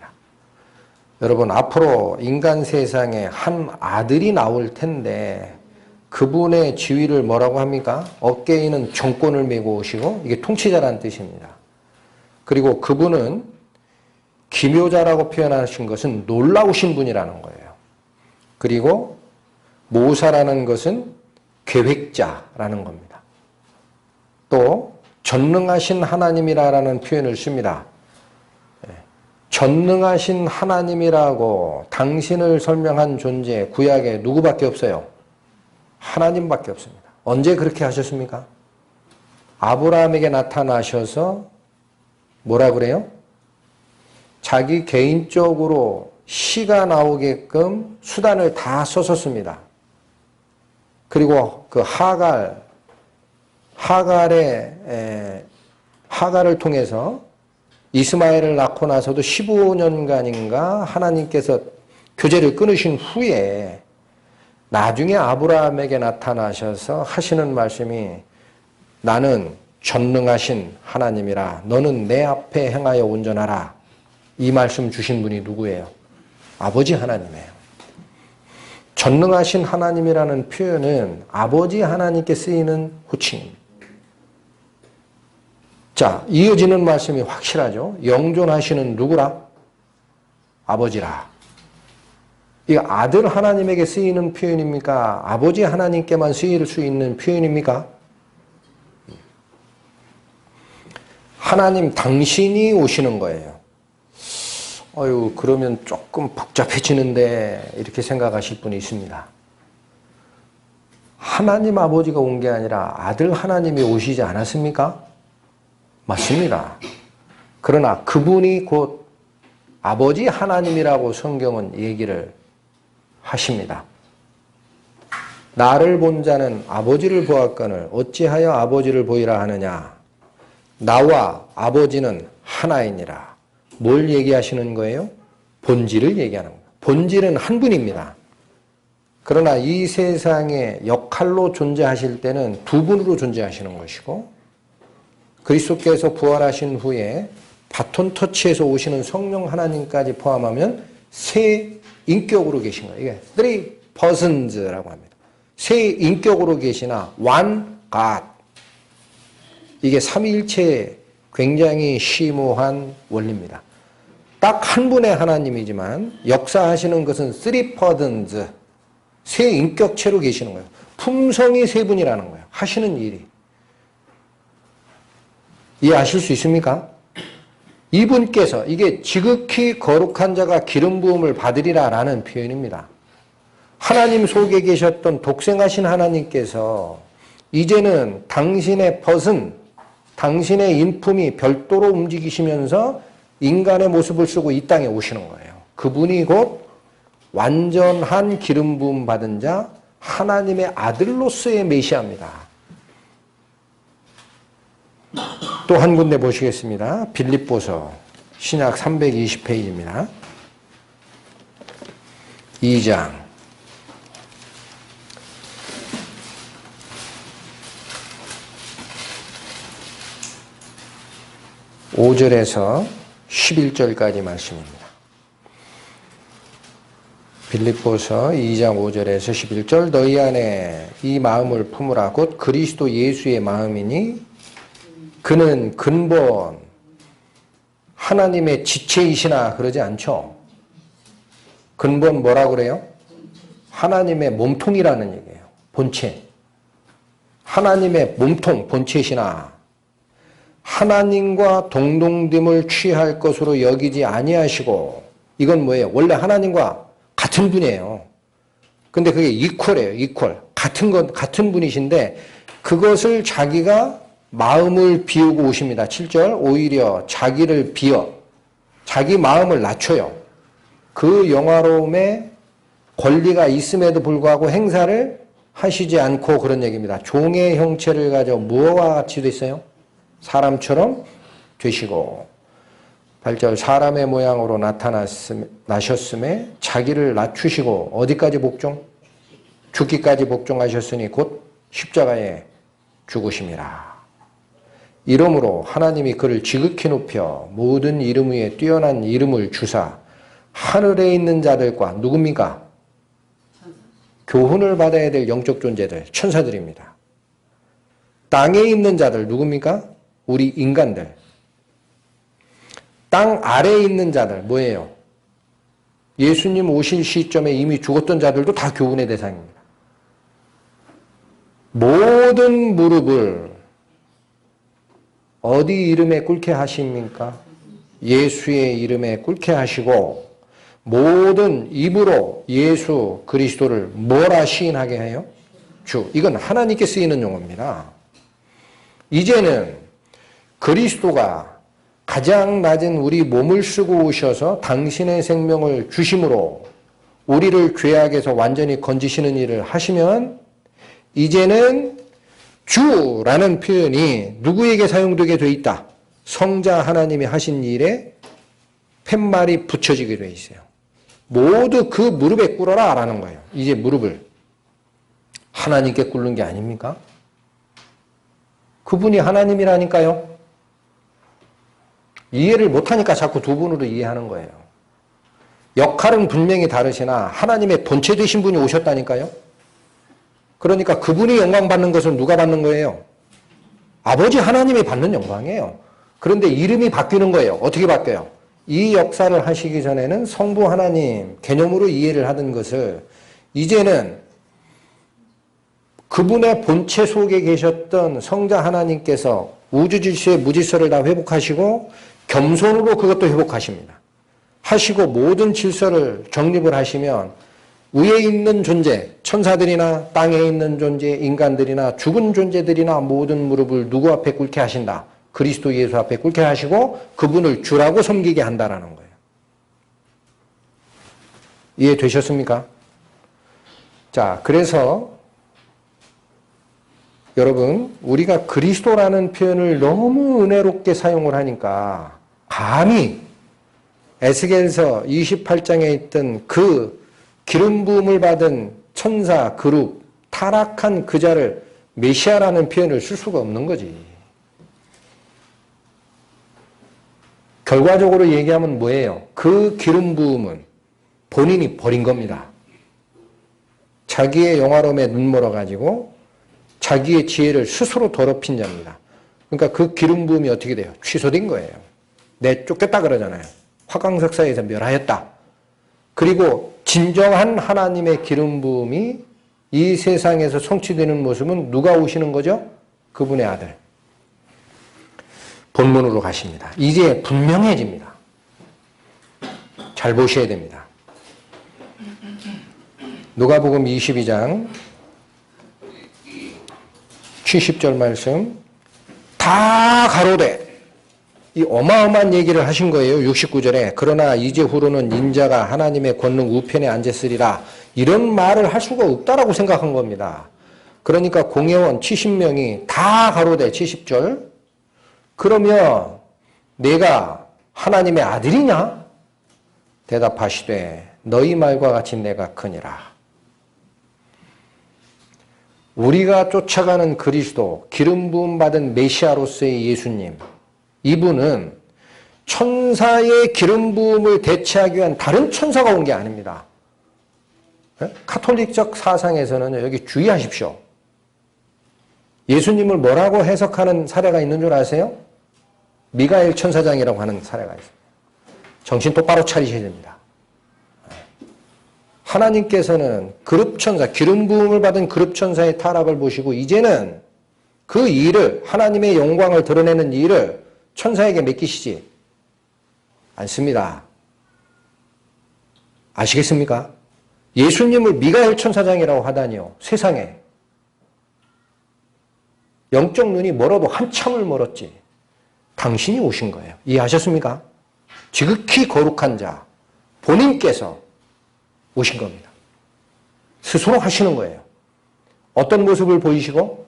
여러분, 앞으로 인간 세상에 한 아들이 나올 텐데 그분의 지위를 뭐라고 합니까? 어깨에는 정권을 메고 오시고, 이게 통치자라는 뜻입니다. 그리고 그분은 기묘자라고 표현하신 것은 놀라우신 분이라는 거예요. 그리고 모사라는 것은 계획자라는 겁니다. 또 전능하신 하나님이라는 표현을 씁니다. 전능하신 하나님이라고 당신을 설명한 존재, 구약에 누구밖에 없어요? 하나님밖에 없습니다. 언제 그렇게 하셨습니까? 아브라함에게 나타나셔서 뭐라 그래요? 자기 개인적으로 씨가 나오게끔 수단을 다 썼습니다. 그리고 그 하갈을 통해서 이스마엘을 낳고 나서도 15년간인가 하나님께서 교제를 끊으신 후에 나중에 아브라함에게 나타나셔서 하시는 말씀이 나는 전능하신 하나님이라 너는 내 앞에 행하여 온전하라. 이 말씀 주신 분이 누구예요? 아버지 하나님이에요. 전능하신 하나님이라는 표현은 아버지 하나님께 쓰이는 호칭입니다. 자, 이어지는 말씀이 확실하죠. 영존하시는 누구라? 아버지라. 이 아들 하나님에게 쓰이는 표현입니까? 아버지 하나님께만 쓰일 수 있는 표현입니까? 하나님 당신이 오시는 거예요. 그러면 조금 복잡해지는데 이렇게 생각하실 분이 있습니다. 하나님 아버지가 온 게 아니라 아들 하나님이 오시지 않았습니까? 맞습니다. 그러나 그분이 곧 아버지 하나님이라고 성경은 얘기를 하십니다. 나를 본 자는 아버지를 보았거늘 어찌하여 아버지를 보이라 하느냐. 나와 아버지는 하나이니라. 뭘 얘기하시는 거예요? 본질을 얘기하는 거예요. 본질은 한 분입니다. 그러나 이 세상에 역할로 존재하실 때는 두 분으로 존재하시는 것이고 그리스도께서 부활하신 후에 바톤 터치에서 오시는 성령 하나님까지 포함하면 세 인격으로 계신 거예요. 이게 three persons라고 합니다. 세 인격으로 계시나 one God. 이게 삼위일체의 굉장히 심오한 원리입니다. 딱 한 분의 하나님이지만 역사하시는 것은 three persons, 세 인격체로 계시는 거예요. 품성이 세 분이라는 거예요. 하시는 일이. 이해하실 수 있습니까? 이분께서 이게 지극히 거룩한 자가 기름 부음을 받으리라 라는 표현입니다. 하나님 속에 계셨던 독생하신 하나님께서 이제는 당신의 벗은 당신의 인품이 별도로 움직이시면서 인간의 모습을 쓰고 이 땅에 오시는 거예요. 그분이 곧 완전한 기름 부음 받은 자 하나님의 아들로서의 메시아입니다. 또 한 군데 보시겠습니다. 빌립보서 신약 320페이지입니다. 2장 5절에서 11절까지 말씀입니다. 빌립보서 2장 5절에서 11절 너희 안에 이 마음을 품으라 곧 그리스도 예수의 마음이니 그는 근본 하나님의 지체이시나 그러지 않죠. 근본 뭐라고 그래요? 하나님의 몸통이라는 얘기예요. 본체. 하나님의 몸통, 본체시나 하나님과 동동됨을 취할 것으로 여기지 아니하시고 이건 뭐예요? 원래 하나님과 같은 분이에요. 근데 그게 이퀄이에요. 이퀄. 같은 분이신데 그것을 자기가 마음을 비우고 오십니다. 7절 오히려 자기를 비워 자기 마음을 낮춰요. 그 영화로움에 권리가 있음에도 불구하고 행사를 하시지 않고 그런 얘기입니다. 종의 형체를 가져 무엇과 같이 됐어요? 사람처럼 되시고 8절 사람의 모양으로 나셨음에 자기를 낮추시고 어디까지 복종? 죽기까지 복종하셨으니 곧 십자가에 죽으심이라. 이러므로 하나님이 그를 지극히 높여 모든 이름 위에 뛰어난 이름을 주사 하늘에 있는 자들과 누굽니까? 교훈을 받아야 될 영적 존재들, 천사들입니다. 땅에 있는 자들 누굽니까? 우리 인간들. 땅 아래에 있는 자들 뭐예요? 예수님 오실 시점에 이미 죽었던 자들도 다 교훈의 대상입니다. 모든 무릎을 어디 이름에 꿇게 하십니까? 예수의 이름에 꿇게 하시고 모든 입으로 예수 그리스도를 뭐라 시인하게 해요? 주. 이건 하나님께 쓰이는 용어입니다. 이제는 그리스도가 가장 낮은 우리 몸을 쓰고 오셔서 당신의 생명을 주심으로 우리를 죄악에서 완전히 건지시는 일을 하시면 이제는 주라는 표현이 누구에게 사용되게 돼 있다? 성자 하나님이 하신 일에 팻말이 붙여지게 돼 있어요. 모두 그 무릎에 꿇어라 라는 거예요. 이제 무릎을 하나님께 꿇는 게 아닙니까? 그분이 하나님이라니까요. 이해를 못하니까 자꾸 두 분으로 이해하는 거예요. 역할은 분명히 다르시나 하나님의 본체 되신 분이 오셨다니까요. 그러니까 그분이 영광 받는 것은 누가 받는 거예요? 아버지 하나님이 받는 영광이에요. 그런데 이름이 바뀌는 거예요. 어떻게 바뀌어요? 이 역사를 하시기 전에는 성부 하나님 개념으로 이해를 하던 것을 이제는 그분의 본체 속에 계셨던 성자 하나님께서 우주 질서의 무질서를 다 회복하시고 겸손으로 그것도 회복하십니다. 하시고 모든 질서를 정립을 하시면 위에 있는 존재, 천사들이나 땅에 있는 존재, 인간들이나 죽은 존재들이나 모든 무릎을 누구 앞에 꿇게 하신다. 그리스도 예수 앞에 꿇게 하시고 그분을 주라고 섬기게 한다라는 거예요. 이해되셨습니까? 자, 그래서 여러분, 우리가 그리스도라는 표현을 너무 은혜롭게 사용을 하니까 감히 에스겔서 28장에 있던 그 기름 부음을 받은 천사 그룹 타락한 그 자를 메시아라는 표현을 쓸 수가 없는 거지. 결과적으로 얘기하면 뭐예요? 그 기름 부음은 본인이 버린 겁니다. 자기의 영화로움에 눈멀어가지고 자기의 지혜를 스스로 더럽힌 자입니다. 그러니까 그 기름 부음이 어떻게 돼요? 취소된 거예요. 내쫓겼다 그러잖아요. 화강석사에서 멸하였다. 그리고 진정한 하나님의 기름 부음이 이 세상에서 성취되는 모습은 누가 오시는 거죠? 그분의 아들. 본문으로 가십니다. 이제 분명해집니다. 잘 보셔야 됩니다. 누가복음 22장 70절 말씀 다 가로되 이 어마어마한 얘기를 하신 거예요. 69절에 그러나 이제 후로는 인자가 하나님의 권능 우편에 앉았으리라 이런 말을 할 수가 없다라고 생각한 겁니다. 그러니까 공회원 70명이 다 가로되 70절 그러면 내가 하나님의 아들이냐? 대답하시되 너희 말과 같이 내가 크니라. 우리가 쫓아가는 그리스도, 기름 부음 받은 메시아로서의 예수님, 이분은 천사의 기름 부음을 대체하기 위한 다른 천사가 온 게 아닙니다. 카톨릭적 사상에서는 여기 주의하십시오. 예수님을 뭐라고 해석하는 사례가 있는 줄 아세요? 미가엘 천사장이라고 하는 사례가 있습니다. 정신 똑바로 차리셔야 됩니다. 하나님께서는 그룹천사, 기름 부음을 받은 그룹천사의 타락을 보시고 이제는 그 일을, 하나님의 영광을 드러내는 일을 천사에게 맡기시지 않습니다. 아시겠습니까? 예수님을 미가엘 천사장이라고 하다니요. 세상에. 영적 눈이 멀어도 한참을 멀었지. 당신이 오신 거예요. 이해하셨습니까? 지극히 거룩한 자, 본인께서 오신 겁니다. 스스로 하시는 거예요. 어떤 모습을 보이시고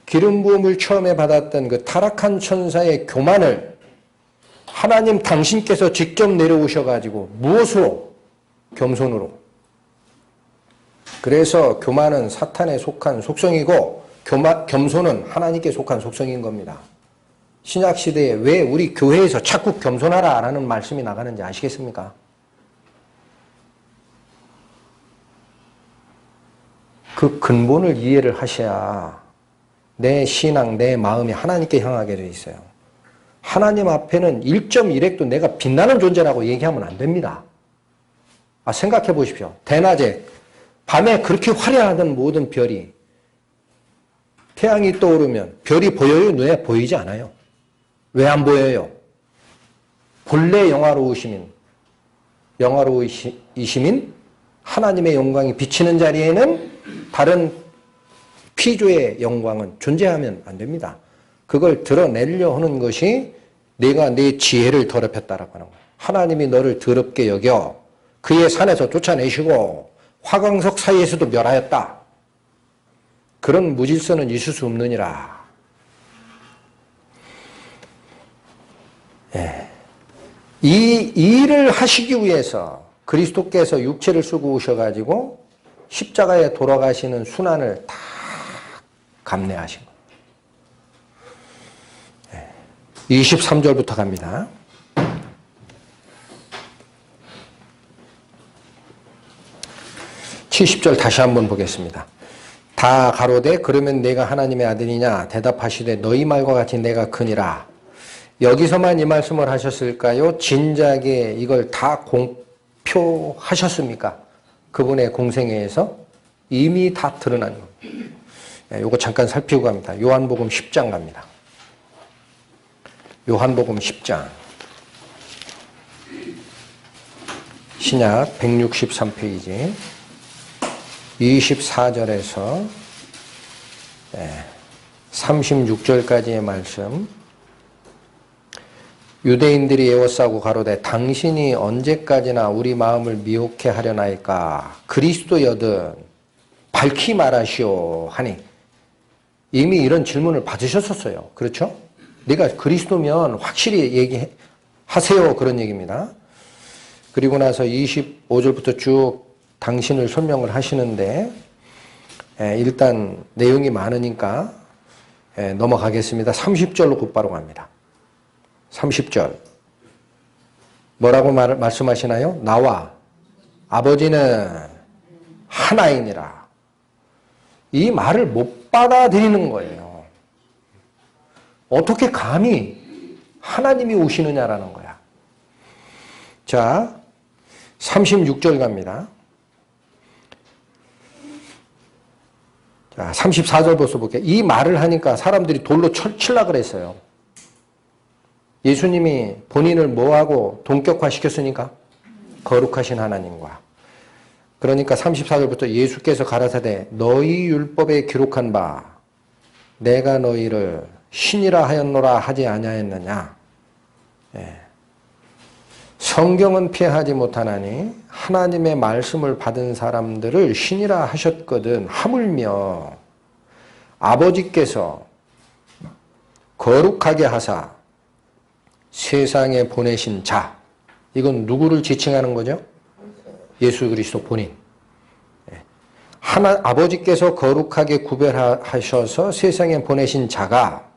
기름 부음을 처음에 받았던 그 타락한 천사의 교만을 하나님 당신께서 직접 내려오셔가지고 무엇으로? 겸손으로. 그래서 교만은 사탄에 속한 속성이고 겸손은 하나님께 속한 속성인 겁니다. 신약시대에 왜 우리 교회에서 자꾸 겸손하라 라는 말씀이 나가는지 아시겠습니까? 그 근본을 이해를 하셔야 내 신앙, 내 마음이 하나님께 향하게 되어 있어요. 하나님 앞에는 1.1핵도 내가 빛나는 존재라고 얘기하면 안 됩니다. 생각해 보십시오. 대낮에, 밤에 그렇게 화려하던 모든 별이 태양이 떠오르면 별이 보여요? 눈에 보이지 않아요. 왜 안 보여요? 본래 영화로우심인 하나님의 영광이 비치는 자리에는 다른 피조의 영광은 존재하면 안 됩니다. 그걸 드러내려 하는 것이 내가 내 지혜를 더럽혔다라고 하는 거예요. 하나님이 너를 더럽게 여겨 그의 산에서 쫓아내시고 화강석 사이에서도 멸하였다. 그런 무질서는 있을 수 없느니라. 이 일을 하시기 위해서 그리스도께서 육체를 쓰고 오셔가지고 십자가에 돌아가시는 순환을 다 감내하신 거예요. 23절부터 갑니다. 70절 다시 한번 보겠습니다. 다 가로되 그러면 내가 하나님의 아들이냐 대답하시되 너희 말과 같이 내가 크니라. 여기서만 이 말씀을 하셨을까요? 진작에 이걸 다 공표하셨습니까? 그분의 공생애에서 이미 다 드러난 겁니다. 요거 잠깐 살피고 갑니다. 요한복음 10장 갑니다. 요한복음 10장 신약 163페이지 24절에서 36절까지의 말씀. 유대인들이 에워싸고 가로되 당신이 언제까지나 우리 마음을 미혹해 하려나이까 그리스도여든 밝히 말하시오 하니 이미 이런 질문을 받으셨었어요. 그렇죠? 네가 그리스도면 확실히 얘기하세요. 그런 얘기입니다. 그리고 나서 25절부터 쭉 당신을 설명을 하시는데 일단 내용이 많으니까 넘어가겠습니다. 30절로 곧바로 갑니다. 30절 뭐라고 말씀하시나요? 나와 아버지는 하나이니라. 이 말을 못 받아들이는 거예요. 어떻게 감히 하나님이 오시느냐라는 거야. 자, 36절 갑니다. 자, 34절 벌써 볼게요. 이 말을 하니까 사람들이 돌로 치려고 그랬어요. 예수님이 본인을 뭐하고 동격화시켰으니까? 거룩하신 하나님과. 그러니까 34절부터 예수께서 가라사대 너희 율법에 기록한 바 내가 너희를 신이라 하였노라 하지 아니하였느냐. 성경은 피하지 못하나니 하나님의 말씀을 받은 사람들을 신이라 하셨거든. 하물며 아버지께서 거룩하게 하사 세상에 보내신 자. 이건 누구를 지칭하는 거죠? 예수 그리스도 본인. 아버지께서 거룩하게 구별하셔서 세상에 보내신 자가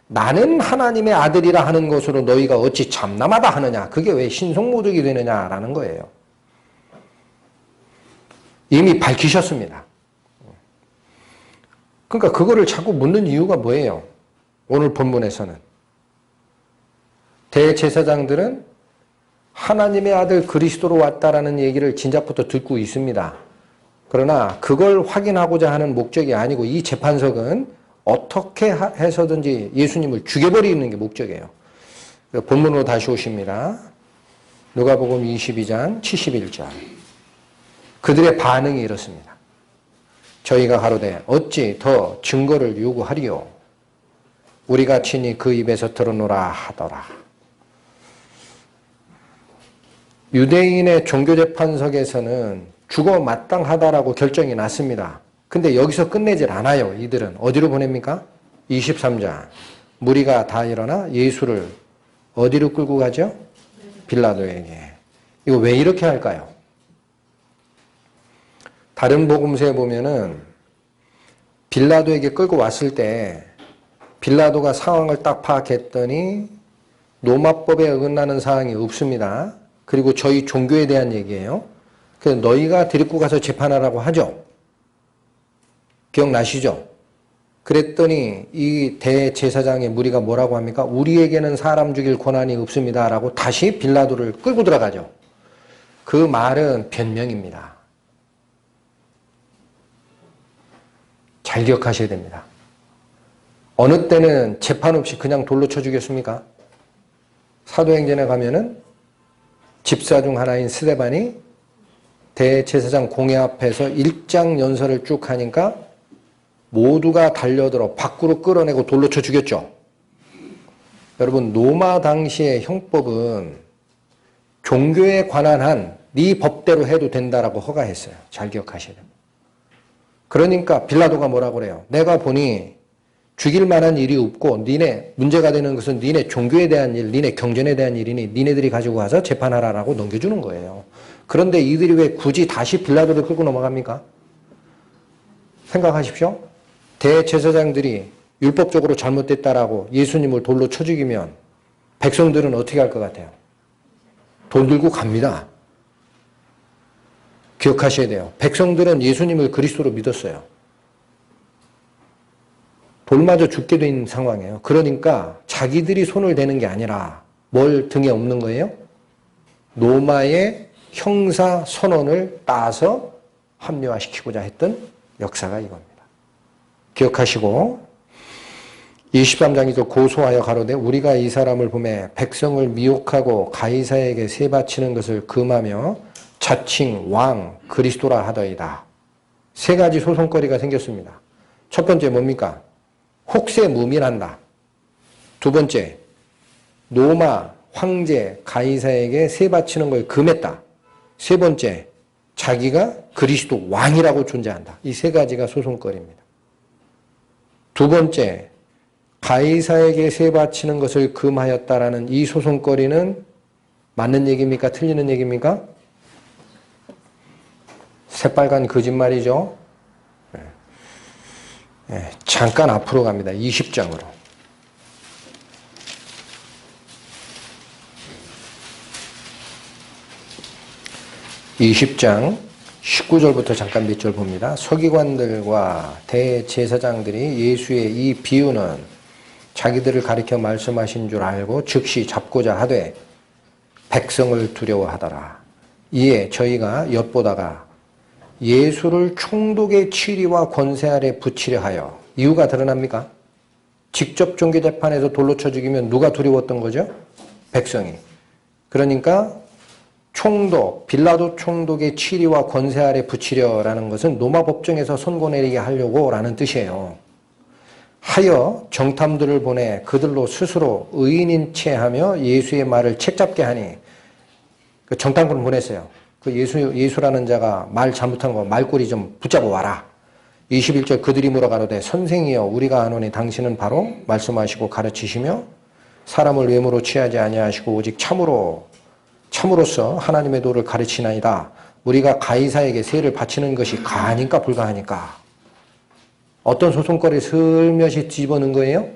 나는 하나님의 아들이라 하는 것으로 너희가 어찌 참남하다 하느냐. 그게 왜 신성모독이 되느냐라는 거예요. 이미 밝히셨습니다. 그러니까 그거를 자꾸 묻는 이유가 뭐예요? 오늘 본문에서는. 대제사장들은 하나님의 아들 그리스도로 왔다라는 얘기를 진작부터 듣고 있습니다. 그러나 그걸 확인하고자 하는 목적이 아니고 이 재판석은 어떻게 해서든지 예수님을 죽여버리는 게 목적이에요. 본문으로 다시 오십니다. 누가복음 22장 71절. 그들의 반응이 이렇습니다. 저희가 가로되 어찌 더 증거를 요구하리요? 우리가 친히 그 입에서 들어노라 하더라. 유대인의 종교재판석에서는 죽어 마땅하다라고 결정이 났습니다. 근데 여기서 끝내질 않아요. 이들은 어디로 보냅니까? 23장. 무리가 다 일어나 예수를 어디로 끌고 가죠? 빌라도에게. 이거 왜 이렇게 할까요? 다른 복음서에 보면은 빌라도에게 끌고 왔을 때 빌라도가 상황을 딱 파악했더니 로마법에 어긋나는 사항이 없습니다. 그리고 저희 종교에 대한 얘기예요. 그래서 너희가 데리고 가서 재판하라고 하죠. 기억나시죠? 그랬더니 이 대제사장의 무리가 뭐라고 합니까? 우리에게는 사람 죽일 권한이 없습니다. 라고 다시 빌라도를 끌고 들어가죠. 그 말은 변명입니다. 잘 기억하셔야 됩니다. 어느 때는 재판 없이 그냥 돌로 쳐 죽였습니까? 사도행전에 가면은 집사 중 하나인 스데반이 대제사장 공회 앞에서 일장연설을 쭉 하니까 모두가 달려들어 밖으로 끌어내고 돌로 쳐 죽였죠. 여러분, 로마 당시의 형법은 종교에 관한 한 네 법대로 해도 된다라고 허가했어요. 잘 기억하셔야 됩니다. 그러니까 빌라도가 뭐라고 그래요? 내가 보니 죽일 만한 일이 없고 니네 문제가 되는 것은 니네 종교에 대한 일, 니네 경전에 대한 일이니 니네들이 가지고 와서 재판하라라고 넘겨주는 거예요. 그런데 이들이 왜 굳이 다시 빌라도를 끌고 넘어갑니까? 생각하십시오. 대제사장들이 율법적으로 잘못됐다라고 예수님을 돌로 쳐 죽이면 백성들은 어떻게 할 것 같아요? 돌 들고 갑니다. 기억하셔야 돼요. 백성들은 예수님을 그리스도로 믿었어요. 돌마저 죽게 된 상황이에요. 그러니까 자기들이 손을 대는 게 아니라 뭘 등에 업는 거예요? 로마의 형사 선언을 따서 합리화시키고자 했던 역사가 이겁니다. 기억하시고 23장에서 고소하여 가로되 우리가 이 사람을 보매 백성을 미혹하고 가이사에게 세 바치는 것을 금하며 자칭 왕 그리스도라 하더이다. 세 가지 소송거리가 생겼습니다. 첫 번째 뭡니까? 혹세무민한다. 두 번째, 로마 황제 가이사에게 세 바치는 걸 금했다. 세 번째, 자기가 그리스도 왕이라고 존재한다. 이 세 가지가 소송거리입니다. 두 번째, 가이사에게 세 바치는 것을 금하였다라는 이 소송거리는 맞는 얘기입니까? 틀리는 얘기입니까? 새빨간 거짓말이죠. 잠깐 앞으로 갑니다. 20장으로. 20장 19절부터 잠깐 몇 절 봅니다. 서기관들과 대제사장들이 예수의 이 비유는 자기들을 가리켜 말씀하신 줄 알고 즉시 잡고자 하되 백성을 두려워하더라. 이에 저희가 엿보다가 예수를 총독의 치리와 권세 아래 붙이려 하여 이유가 드러납니까? 직접 종교재판에서 돌로 쳐 죽이면 누가 두려웠던 거죠? 백성이. 그러니까 총독, 빌라도 총독의 치리와 권세 아래 붙이려라는 것은 로마 법정에서 선고 내리게 하려고 라는 뜻이에요. 하여 정탐들을 보내 그들로 스스로 의인인 채 하며 예수의 말을 책잡게 하니 그 정탐꾼을 보냈어요. 그 예수라는 자가 말 잘못한 거 말꼬리 좀 붙잡아 와라. 21절 그들이 물어가로되 선생이여 우리가 아노니 당신은 바로 말씀하시고 가르치시며 사람을 외모로 취하지 아니하시고 오직 참으로서 하나님의 도를 가르치나이다. 우리가 가이사에게 세를 바치는 것이 가하니까 불가하니까. 어떤 소송거리를 슬며시 집어넣은 거예요?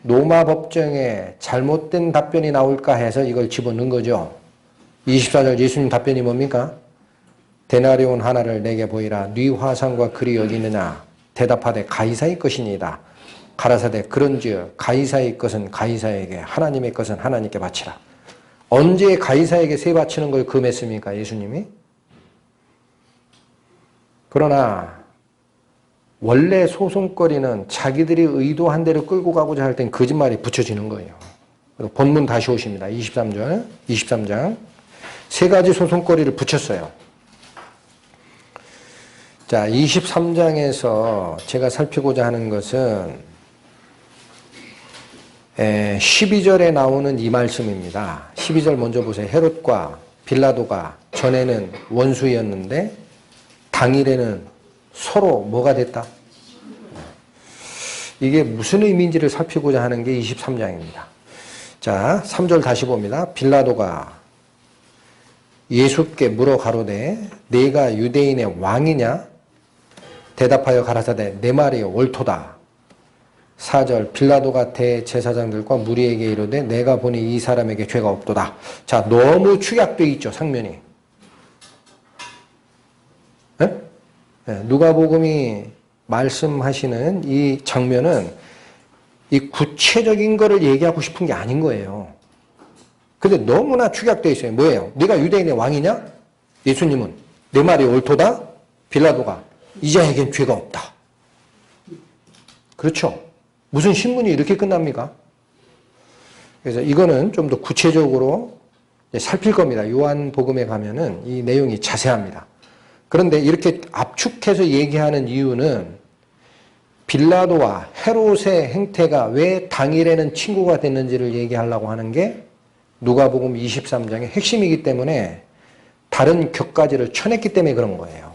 로마 법정에 잘못된 답변이 나올까 해서 이걸 집어넣은 거죠. 24절 예수님 답변이 뭡니까? 데나리온 하나를 내게 보이라. 네 화상과 글이 여기 있느냐? 대답하되 가이사의 것이니이다. 가라사대 그런즉 가이사의 것은 가이사에게 하나님의 것은 하나님께 바치라. 언제 가이사에게 세 바치는 걸 금했습니까? 예수님이? 그러나 원래 소송거리는 자기들이 의도한 대로 끌고 가고자 할 땐 거짓말이 붙여지는 거예요. 본문 다시 오십니다. 23장 세 가지 소송거리를 붙였어요. 자, 23장에서 제가 살피고자 하는 것은 12절에 나오는 이 말씀입니다. 12절 먼저 보세요. 헤롯과 빌라도가 전에는 원수였는데 당일에는 서로 뭐가 됐다? 이게 무슨 의미인지를 살피고자 하는 게 23장입니다. 자, 3절 다시 봅니다. 빌라도가 예수께 물어 가로되 내가 유대인의 왕이냐? 대답하여 가라사대 내 말이 옳도다. 4절 빌라도가 대제사장들과 무리에게 이르되 내가 보니 이 사람에게 죄가 없도다. 자, 너무 축약되어 있죠, 상면이. 네? 누가복음이 말씀하시는 이 장면은 이 구체적인 거를 얘기하고 싶은 게 아닌 거예요. 근데 너무나 축약되어 있어요. 뭐예요? 네가 유대인의 왕이냐? 예수님은 내 말이 옳도다. 빌라도가 이 자에겐 죄가 없다. 그렇죠? 무슨 신문이 이렇게 끝납니까? 그래서 이거는 좀 더 구체적으로 살필 겁니다. 요한복음에 가면은 이 내용이 자세합니다. 그런데 이렇게 압축해서 얘기하는 이유는 빌라도와 헤롯의 행태가 왜 당일에는 친구가 됐는지를 얘기하려고 하는 게 누가복음 23장의 핵심이기 때문에 다른 격가지를 쳐냈기 때문에 그런 거예요.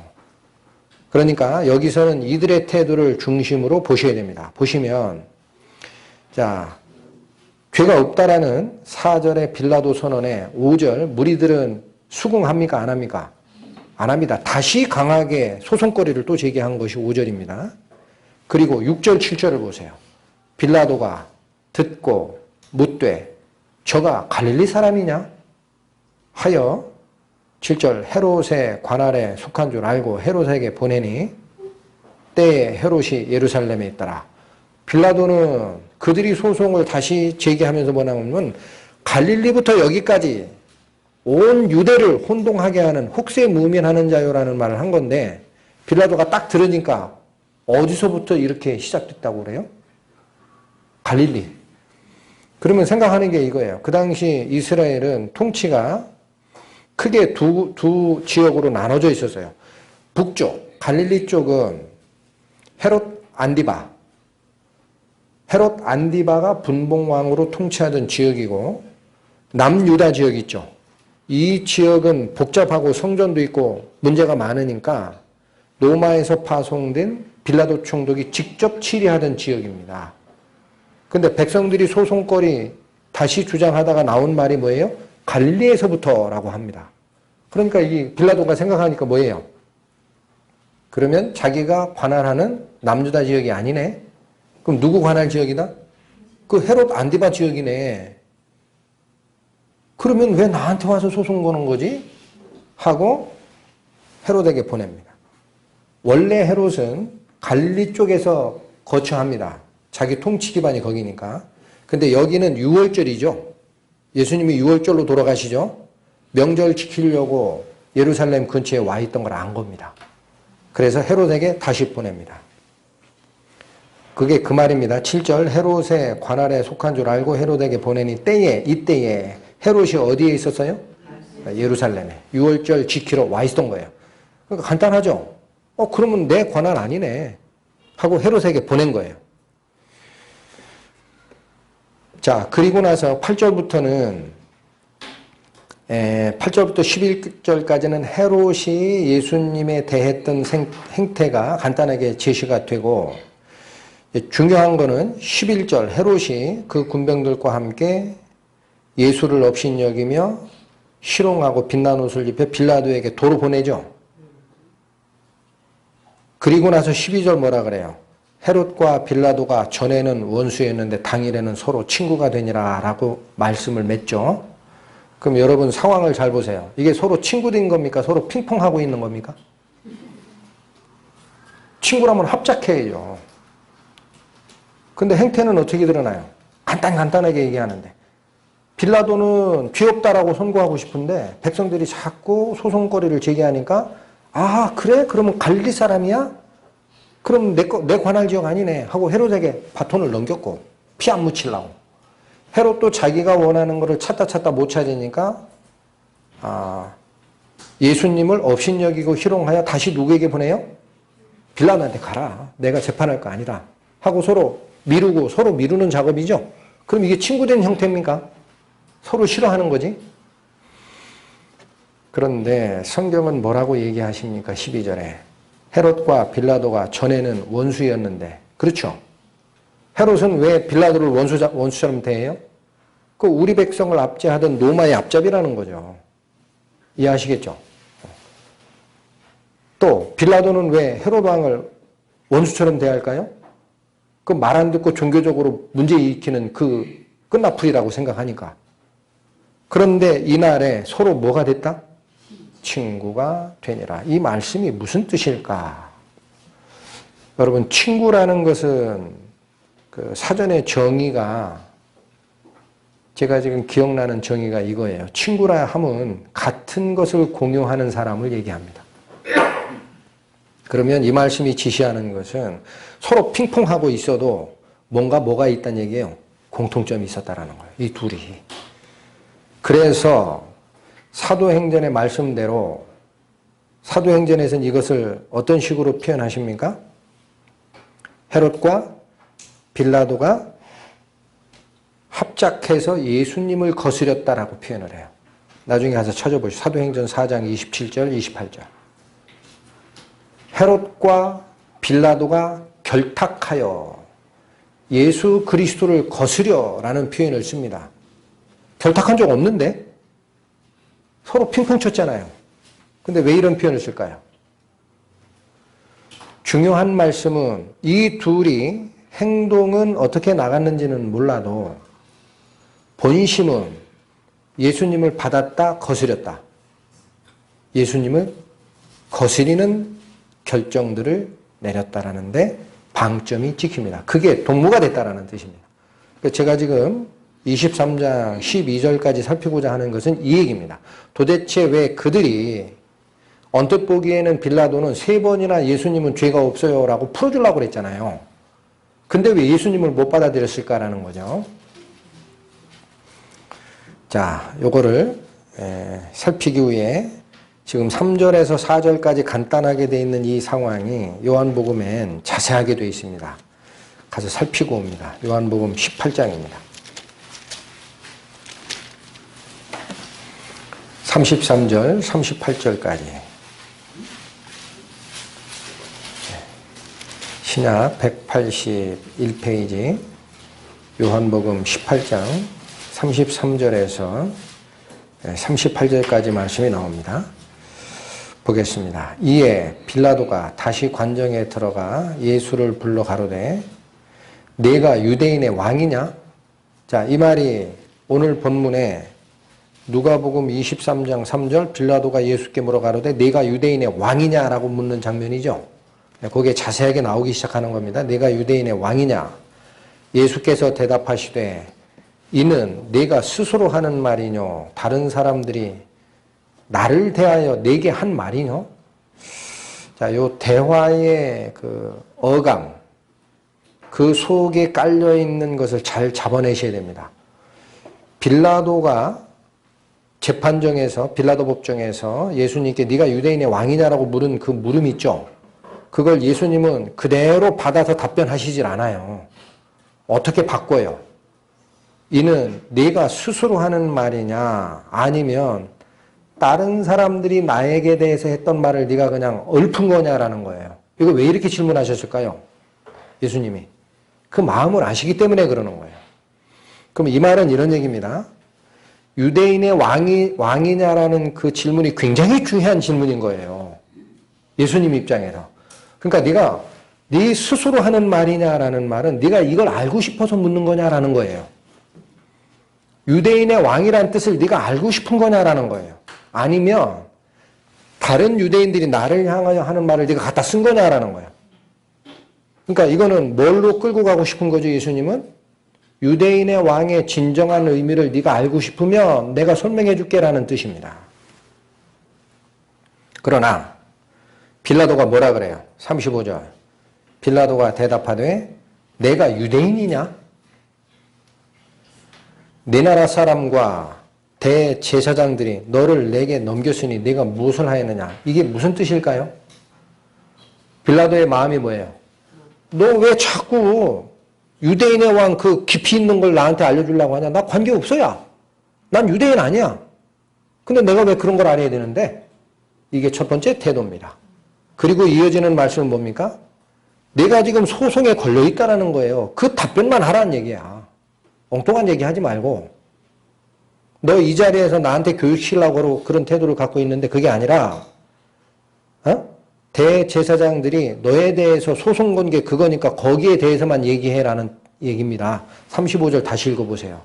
그러니까 여기서는 이들의 태도를 중심으로 보셔야 됩니다. 보시면 자, 죄가 없다라는 4절의 빌라도 선언에 5절 무리들은 수긍합니까? 안 합니까? 안 합니다. 다시 강하게 소송거리를 또 제기한 것이 5절입니다. 그리고 6절, 7절을 보세요. 빌라도가 듣고 묻되 저가 갈릴리 사람이냐? 하여 7절 헤롯의 관할에 속한 줄 알고 헤롯에게 보내니 때에 헤롯이 예루살렘에 있더라. 빌라도는 그들이 소송을 다시 제기하면서 뭐냐면 갈릴리부터 여기까지 온 유대를 혼동하게 하는 혹세무민하는 자요라는 말을 한 건데 빌라도가 딱 들으니까 어디서부터 이렇게 시작됐다고 그래요? 갈릴리. 그러면 생각하는 게 이거예요. 그 당시 이스라엘은 통치가 크게 두 지역으로 나눠져 있었어요. 북쪽, 갈릴리 쪽은 헤롯 안디바. 헤롯 안디바가 분봉왕으로 통치하던 지역이고 남유다 지역이 있죠. 이 지역은 복잡하고 성전도 있고 문제가 많으니까 로마에서 파송된 빌라도 총독이 직접 치리하던 지역입니다. 근데 백성들이 소송거리 다시 주장하다가 나온 말이 뭐예요? 갈릴리에서부터라고 합니다. 그러니까 이 빌라도가 생각하니까 뭐예요? 그러면 자기가 관할하는 남유다 지역이 아니네? 그럼 누구 관할 지역이다? 그 헤롯 안디바 지역이네. 그러면 왜 나한테 와서 소송 거는 거지? 하고 헤롯에게 보냅니다. 원래 헤롯은 갈릴리 쪽에서 거처합니다. 자기 통치 기반이 거기니까. 근데 여기는 유월절이죠. 예수님이 유월절로 돌아가시죠. 명절 지키려고 예루살렘 근처에 와 있던 걸 안 겁니다. 그래서 헤롯에게 다시 보냅니다. 그게 그 말입니다. 7절 헤롯의 관할에 속한 줄 알고 헤롯에게 보내니 이때에 헤롯이 어디에 있었어요? 예루살렘에. 유월절 지키러 와 있었던 거예요. 그러니까 간단하죠. 그러면 내 관할 아니네 하고 헤롯에게 보낸 거예요. 자, 그리고 나서 8절부터 11절까지는 헤롯이 예수님에 대했던 행태가 간단하게 제시가 되고 중요한 거는 11절 헤롯이 그 군병들과 함께 예수를 업신여기며 희롱하고 빛난 옷을 입혀 빌라도에게 도로 보내죠. 그리고 나서 12절 뭐라 그래요? 헤롯과 빌라도가 전에는 원수였는데 당일에는 서로 친구가 되니라 라고 말씀을 맺죠. 그럼 여러분 상황을 잘 보세요. 이게 서로 친구 된 겁니까? 서로 핑퐁하고 있는 겁니까? 친구라면 합작해야죠. 근데 행태는 어떻게 드러나요? 간단하게 얘기하는데 빌라도는 죄 없다라고 선고하고 싶은데 백성들이 자꾸 소송거리를 제기하니까 아 그래? 그러면 갈릴리 사람이야? 그럼 내 관할 지역 아니네 하고 헤롯에게 바톤을 넘겼고 피 안 묻히려고. 헤롯도 자기가 원하는 것을 찾다 못 찾으니까 예수님을 업신여기고 희롱하여 다시 누구에게 보내요? 빌라도한테 가라. 내가 재판할 거 아니다. 하고 서로 미루는 작업이죠. 그럼 이게 친구된 형태입니까? 서로 싫어하는 거지. 그런데 성경은 뭐라고 얘기하십니까? 12절에 헤롯과 빌라도가 전에는 원수였는데 그렇죠. 헤롯은 왜 빌라도를 원수처럼 대해요? 그 우리 백성을 압제하던 로마의 앞잡이라는 거죠. 이해하시겠죠? 또 빌라도는 왜 헤롯 왕을 원수처럼 대할까요? 그 말 안 듣고 종교적으로 문제 일으키는 그 끝나풀이라고 생각하니까. 그런데 이날에 서로 뭐가 됐다? 친구가 되니라. 이 말씀이 무슨 뜻일까? 여러분 친구라는 것은 그 사전의 정의가 제가 지금 기억나는 정의가 이거예요. 친구라 함은 같은 것을 공유하는 사람을 얘기합니다. 그러면 이 말씀이 지시하는 것은 서로 핑퐁하고 있어도 뭐가 있다는 얘기예요. 공통점이 있었다라는 거예요. 이 둘이. 그래서 사도행전의 말씀대로 사도행전에서는 이것을 어떤 식으로 표현하십니까? 헤롯과 빌라도가 합작해서 예수님을 거스렸다라고 표현을 해요. 나중에 가서 찾아보시죠. 사도행전 4장 27절, 28절. 헤롯과 빌라도가 결탁하여 예수 그리스도를 거스려라는 표현을 씁니다. 결탁한 적 없는데? 서로 핑퐁 쳤잖아요. 근데 왜 이런 표현을 쓸까요? 중요한 말씀은 이 둘이 행동은 어떻게 나갔는지는 몰라도 본심은 예수님을 받았다, 거스렸다. 예수님을 거스리는 결정들을 내렸다라는데 방점이 찍힙니다. 그게 동무가 됐다라는 뜻입니다. 제가 지금 23장 12절까지 살피고자 하는 것은 이 얘기입니다. 도대체 왜 그들이 언뜻 보기에는 빌라도는 3번이나 예수님은 죄가 없어요 라고 풀어주려고 그랬잖아요. 근데 왜 예수님을 못 받아들였을까라는 거죠. 자, 요거를 살피기 위해 지금 3절에서 4절까지 간단하게 되어 있는 이 상황이 요한복음엔 자세하게 되어 있습니다. 가서 살피고 옵니다. 요한복음 18장입니다. 33절, 38절까지. 신약 181페이지, 요한복음 18장 33절에서 38절까지 말씀이 나옵니다. 보겠습니다. 이에 빌라도가 다시 관정에 들어가 예수를 불러 가로되 네가 유대인의 왕이냐? 자, 이 말이 오늘 본문에 누가복음 23장 3절 빌라도가 예수께 물어 가로되 네가 유대인의 왕이냐라고 묻는 장면이죠. 거기에 자세하게 나오기 시작하는 겁니다. 네가 유대인의 왕이냐? 예수께서 대답하시되 이는 네가 스스로 하는 말이뇨 다른 사람들이 나를 대하여 내게 한 말이뇨? 자, 요 대화의 그 어감, 그 속에 깔려 있는 것을 잘 잡아내셔야 됩니다. 빌라도가 재판정에서, 빌라도 법정에서 예수님께 네가 유대인의 왕이냐라고 물은 그 물음 있죠. 그걸 예수님은 그대로 받아서 답변하시질 않아요. 어떻게 바꿔요? 이는 네가 스스로 하는 말이냐 아니면 다른 사람들이 나에게 대해서 했던 말을 네가 그냥 읊은 거냐라는 거예요. 이거 왜 이렇게 질문하셨을까요? 예수님이. 그 마음을 아시기 때문에 그러는 거예요. 그럼 이 말은 이런 얘기입니다. 유대인의 왕이냐라는 그 질문이 굉장히 중요한 질문인 거예요. 예수님 입장에서. 그러니까 네가 네 스스로 하는 말이냐라는 말은 네가 이걸 알고 싶어서 묻는 거냐라는 거예요. 유대인의 왕이라는 뜻을 네가 알고 싶은 거냐라는 거예요. 아니면 다른 유대인들이 나를 향하여 하는 말을 네가 갖다 쓴 거냐라는 거예요. 그러니까 이거는 뭘로 끌고 가고 싶은 거죠, 예수님은? 유대인의 왕의 진정한 의미를 네가 알고 싶으면 내가 설명해 줄게라는 뜻입니다. 그러나 빌라도가 뭐라 그래요? 35절. 빌라도가 대답하되 내가 유대인이냐? 내 나라 사람과 대제사장들이 너를 내게 넘겼으니 내가 무엇을 하였느냐? 이게 무슨 뜻일까요? 빌라도의 마음이 뭐예요? 너 왜 자꾸 유대인의 왕 그 깊이 있는 걸 나한테 알려주려고 하냐? 나 관계없어야. 난 유대인 아니야. 근데 내가 왜 그런 걸 알아야 되는데? 이게 첫 번째 태도입니다. 그리고 이어지는 말씀은 뭡니까? 내가 지금 소송에 걸려있다는 거예요. 그 답변만 하라는 얘기야. 엉뚱한 얘기 하지 말고 너 이 자리에서 나한테 교육시키려고 그런 태도를 갖고 있는데 그게 아니라 대제사장들이 너에 대해서 소송 건 게 그거니까 거기에 대해서만 얘기해라는 얘기입니다. 35절 다시 읽어보세요.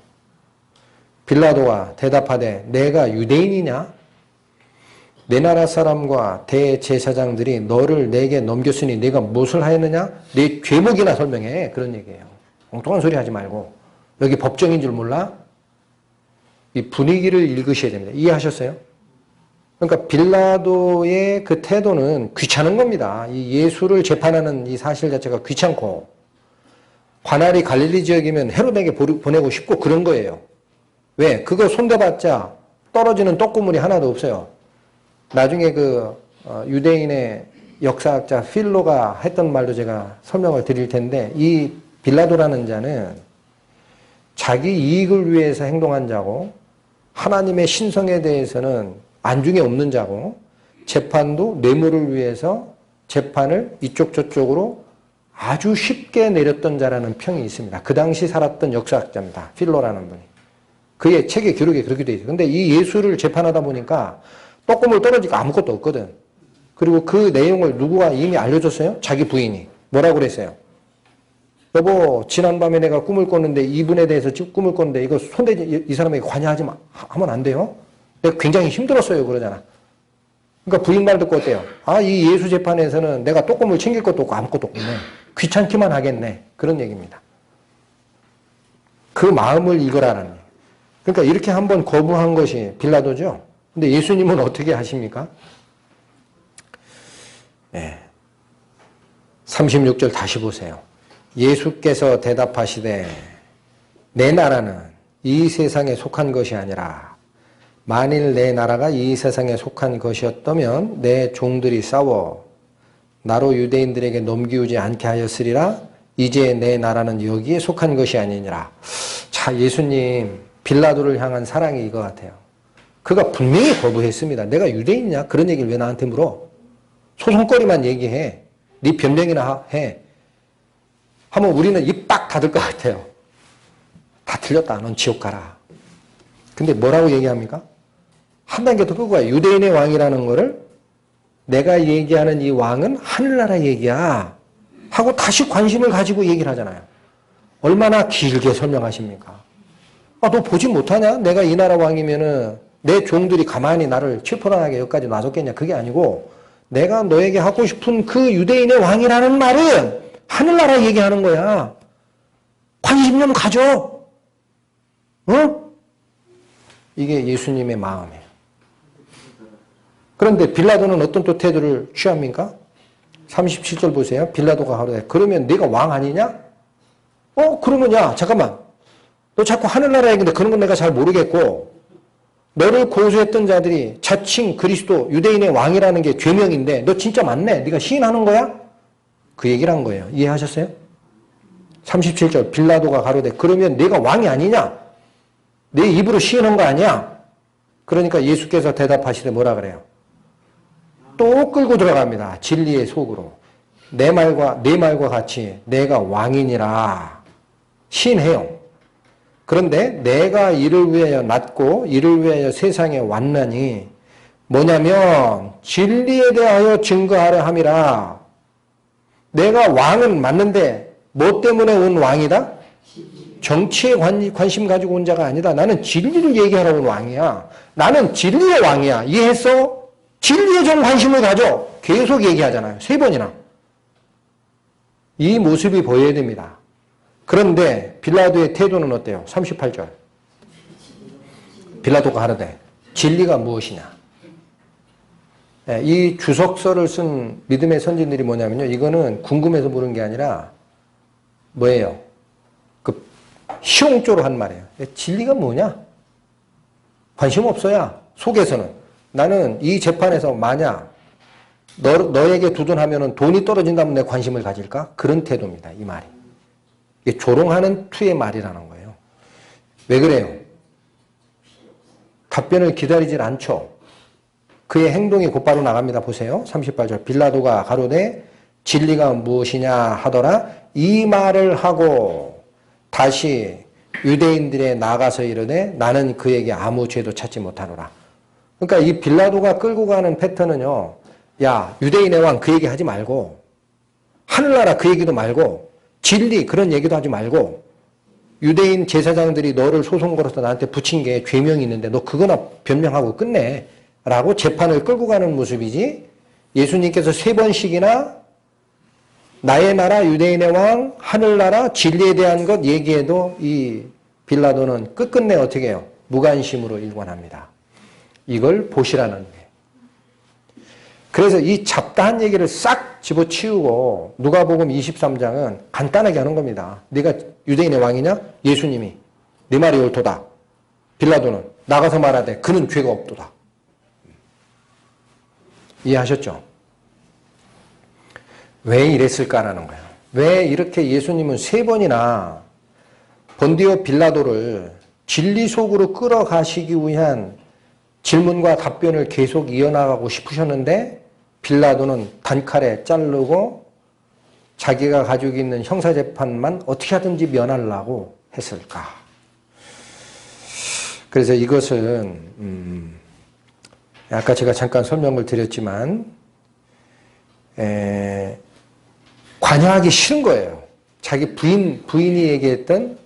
빌라도가 대답하되 내가 유대인이냐? 내 나라 사람과 대제사장들이 너를 내게 넘겼으니 내가 무엇을 하였느냐? 내 죄목이나 설명해. 그런 얘기예요. 엉뚱한 소리 하지 말고. 여기 법정인 줄 몰라? 이 분위기를 읽으셔야 됩니다. 이해하셨어요? 그러니까 빌라도의 그 태도는 귀찮은 겁니다. 이 예수를 재판하는 이 사실 자체가 귀찮고 관할이 갈릴리 지역이면 헤롯에게 보내고 싶고 그런 거예요. 왜? 그거 손대봤자 떨어지는 떡고물이 하나도 없어요. 나중에 그 유대인의 역사학자 필로가 했던 말도 제가 설명을 드릴 텐데 이 빌라도라는 자는 자기 이익을 위해서 행동한 자고 하나님의 신성에 대해서는 안중에 없는 자고 재판도 뇌물을 위해서 재판을 이쪽 저쪽으로 아주 쉽게 내렸던 자라는 평이 있습니다. 그 당시 살았던 역사학자입니다. 필로라는 분이. 그의 책의 기록에 그렇게 돼 있어요. 근데 이 예수를 재판하다 보니까 떡고물 떨어지고 아무것도 없거든. 그리고 그 내용을 누구가 이미 알려줬어요? 자기 부인이. 뭐라고 그랬어요? 여보, 지난밤에 내가 꿈을 꿨는데 이분에 대해서 꿈을 꿨는데 이거 손대지, 이 사람에게 관여하지 하면 안 돼요? 내가 굉장히 힘들었어요. 그러잖아. 그러니까 부인 말 듣고 어때요? 아, 이 예수 재판에서는 내가 떡고물 챙길 것도 없고 아무것도 없네. 귀찮기만 하겠네. 그런 얘기입니다. 그 마음을 읽으라는 얘기예요. 그러니까 이렇게 한번 거부한 것이 빌라도죠. 근데 예수님은 어떻게 하십니까? 네. 36절 다시 보세요. 예수께서 대답하시되 내 나라는 이 세상에 속한 것이 아니라 만일 내 나라가 이 세상에 속한 것이었다면 내 종들이 싸워 나로 유대인들에게 넘기우지 않게 하였으리라. 이제 내 나라는 여기에 속한 것이 아니니라. 자, 예수님 빌라도를 향한 사랑이 이거 같아요. 그가 분명히 거부했습니다. 내가 유대인이냐? 그런 얘기를 왜 나한테 물어? 소송거리만 얘기해. 네 변명이나 해. 하면 우리는 입 딱 닫을 것 같아요. 다 틀렸다. 넌 지옥 가라. 근데 뭐라고 얘기합니까? 한 단계 더 끄고 가요. 유대인의 왕이라는 거를 내가 얘기하는 이 왕은 하늘나라 얘기야. 하고 다시 관심을 가지고 얘기를 하잖아요. 얼마나 길게 설명하십니까? 아, 너 보지 못하냐? 내가 이 나라 왕이면은 내 종들이 가만히 나를 칠포란하게 여기까지 놔줬겠냐? 그게 아니고 내가 너에게 하고 싶은 그 유대인의 왕이라는 말은 하늘나라 얘기하는 거야. 관심 좀 가져. 어? 이게 예수님의 마음이에요. 그런데 빌라도는 어떤 또 태도를 취합니까? 37절 보세요. 빌라도가 하루에 그러면 네가 왕 아니냐? 그러면 야 잠깐만. 너 자꾸 하늘나라 얘기인데 그런 건 내가 잘 모르겠고 너를 고소했던 자들이 자칭 그리스도 유대인의 왕이라는 게 죄명인데 너 진짜 맞네. 네가 시인하는 거야? 그 얘기를 한 거예요. 이해하셨어요? 37절 빌라도가 가로되 그러면 네가 왕이 아니냐? 내 입으로 시인한 거 아니야? 그러니까 예수께서 대답하시되 뭐라 그래요? 또 끌고 들어갑니다. 진리의 속으로. 내 말과 같이 내가 왕이니라 시인해요. 그런데 내가 이를 위하여 났고 이를 위하여 세상에 왔나니 뭐냐면 진리에 대하여 증거하려 함이라. 내가 왕은 맞는데 뭐 때문에 온 왕이다? 정치에 관심 가지고 온 자가 아니다. 나는 진리를 얘기하러 온 왕이야. 나는 진리의 왕이야. 이해했어? 진리에 좀 관심을 가져. 계속 얘기하잖아요. 3번이나. 이 모습이 보여야 됩니다. 그런데 빌라도의 태도는 어때요? 38절. 빌라도가 하르되 진리가 무엇이냐? 이 주석서를 쓴 믿음의 선진들이 뭐냐면요. 이거는 궁금해서 물은 게 아니라 뭐예요? 그 시용조로 한 말이에요. 진리가 뭐냐? 관심 없어야 속에서는 나는 이 재판에서 만약 너에게 두둔하면 돈이 떨어진다면 내 관심을 가질까? 그런 태도입니다. 이 말이. 이게 조롱하는 투의 말이라는 거예요. 왜 그래요? 답변을 기다리질 않죠. 그의 행동이 곧바로 나갑니다. 보세요. 38절. 빌라도가 가로되 진리가 무엇이냐 하더라. 이 말을 하고 다시 유대인들에 나가서 이르되 나는 그에게 아무 죄도 찾지 못하노라. 그러니까 이 빌라도가 끌고 가는 패턴은요. 야, 유대인의 왕 그 얘기 하지 말고 하늘나라 그 얘기도 말고 진리 그런 얘기도 하지 말고 유대인 제사장들이 너를 소송 걸어서 나한테 붙인 게 죄명이 있는데 너 그거나 변명하고 끝내. 라고 재판을 끌고 가는 모습이지 예수님께서 3번씩이나 나의 나라 유대인의 왕 하늘나라 진리에 대한 것 얘기해도 이 빌라도는 끝끝내 어떻게 해요? 무관심으로 일관합니다. 이걸 보시라는 거예요. 그래서 이 잡다한 얘기를 싹 집어치우고 누가복음 23장은 간단하게 하는 겁니다. 네가 유대인의 왕이냐? 예수님이. 네 말이 옳도다. 빌라도는 나가서 말하되 그는 죄가 없도다. 이해하셨죠? 왜 이랬을까라는 거예요. 왜 이렇게 예수님은 3번이나 본디오 빌라도를 진리 속으로 끌어가시기 위한 질문과 답변을 계속 이어나가고 싶으셨는데 빌라도는 단칼에 자르고 자기가 가지고 있는 형사재판만 어떻게 하든지 면하려고 했을까? 그래서 이것은 아까 제가 잠깐 설명을 드렸지만 관여하기 싫은 거예요. 자기 부인이 얘기했던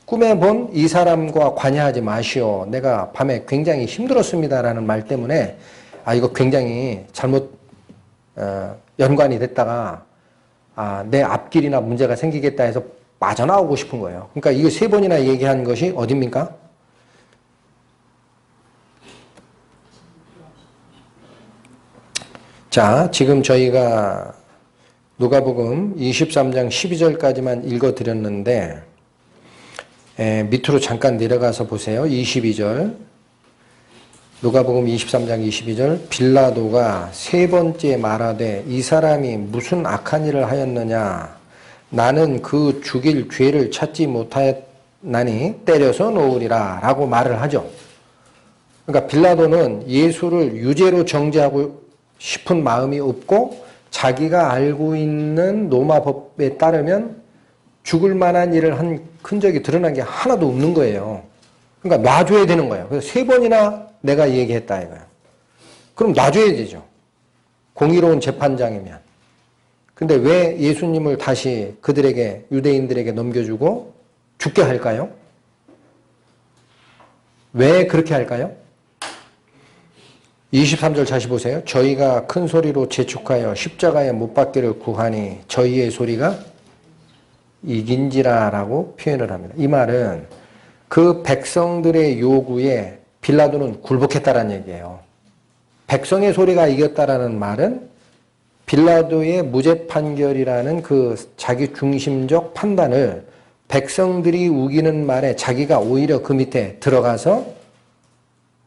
꿈에 본 이 사람과 관여하지 마시오. 내가 밤에 굉장히 힘들었습니다라는 말 때문에 이거 굉장히 잘못 연관이 됐다가 내 앞길이나 문제가 생기겠다 해서 빠져나오고 싶은 거예요. 그러니까 이거 3번이나 얘기한 것이 어딥니까? 자, 지금 저희가 누가복음 23장 12절까지만 읽어드렸는데 밑으로 잠깐 내려가서 보세요. 22절. 누가복음 23장 22절. 빌라도가 3번째 말하되 이 사람이 무슨 악한 일을 하였느냐? 나는 그 죽일 죄를 찾지 못하였나니 때려서 놓으리라 라고 말을 하죠. 그러니까 빌라도는 예수를 유죄로 정죄하고 싶은 마음이 없고 자기가 알고 있는 로마 법에 따르면 죽을 만한 일을 한 흔적이 드러난 게 하나도 없는 거예요. 그러니까 놔줘야 되는 거예요. 그래서 3번이나 내가 얘기했다 이거예요. 그럼 놔줘야 되죠. 공의로운 재판장이면. 근데 왜 예수님을 다시 그들에게, 유대인들에게 넘겨주고 죽게 할까요? 왜 그렇게 할까요? 23절 다시 보세요. 저희가 큰 소리로 재촉하여 십자가에 못 박기를 구하니 저희의 소리가 이긴지라 라고 표현을 합니다. 이 말은 그 백성들의 요구에 빌라도는 굴복했다는 얘기예요. 백성의 소리가 이겼다라는 말은 빌라도의 무죄 판결이라는 그 자기 중심적 판단을 백성들이 우기는 말에 자기가 오히려 그 밑에 들어가서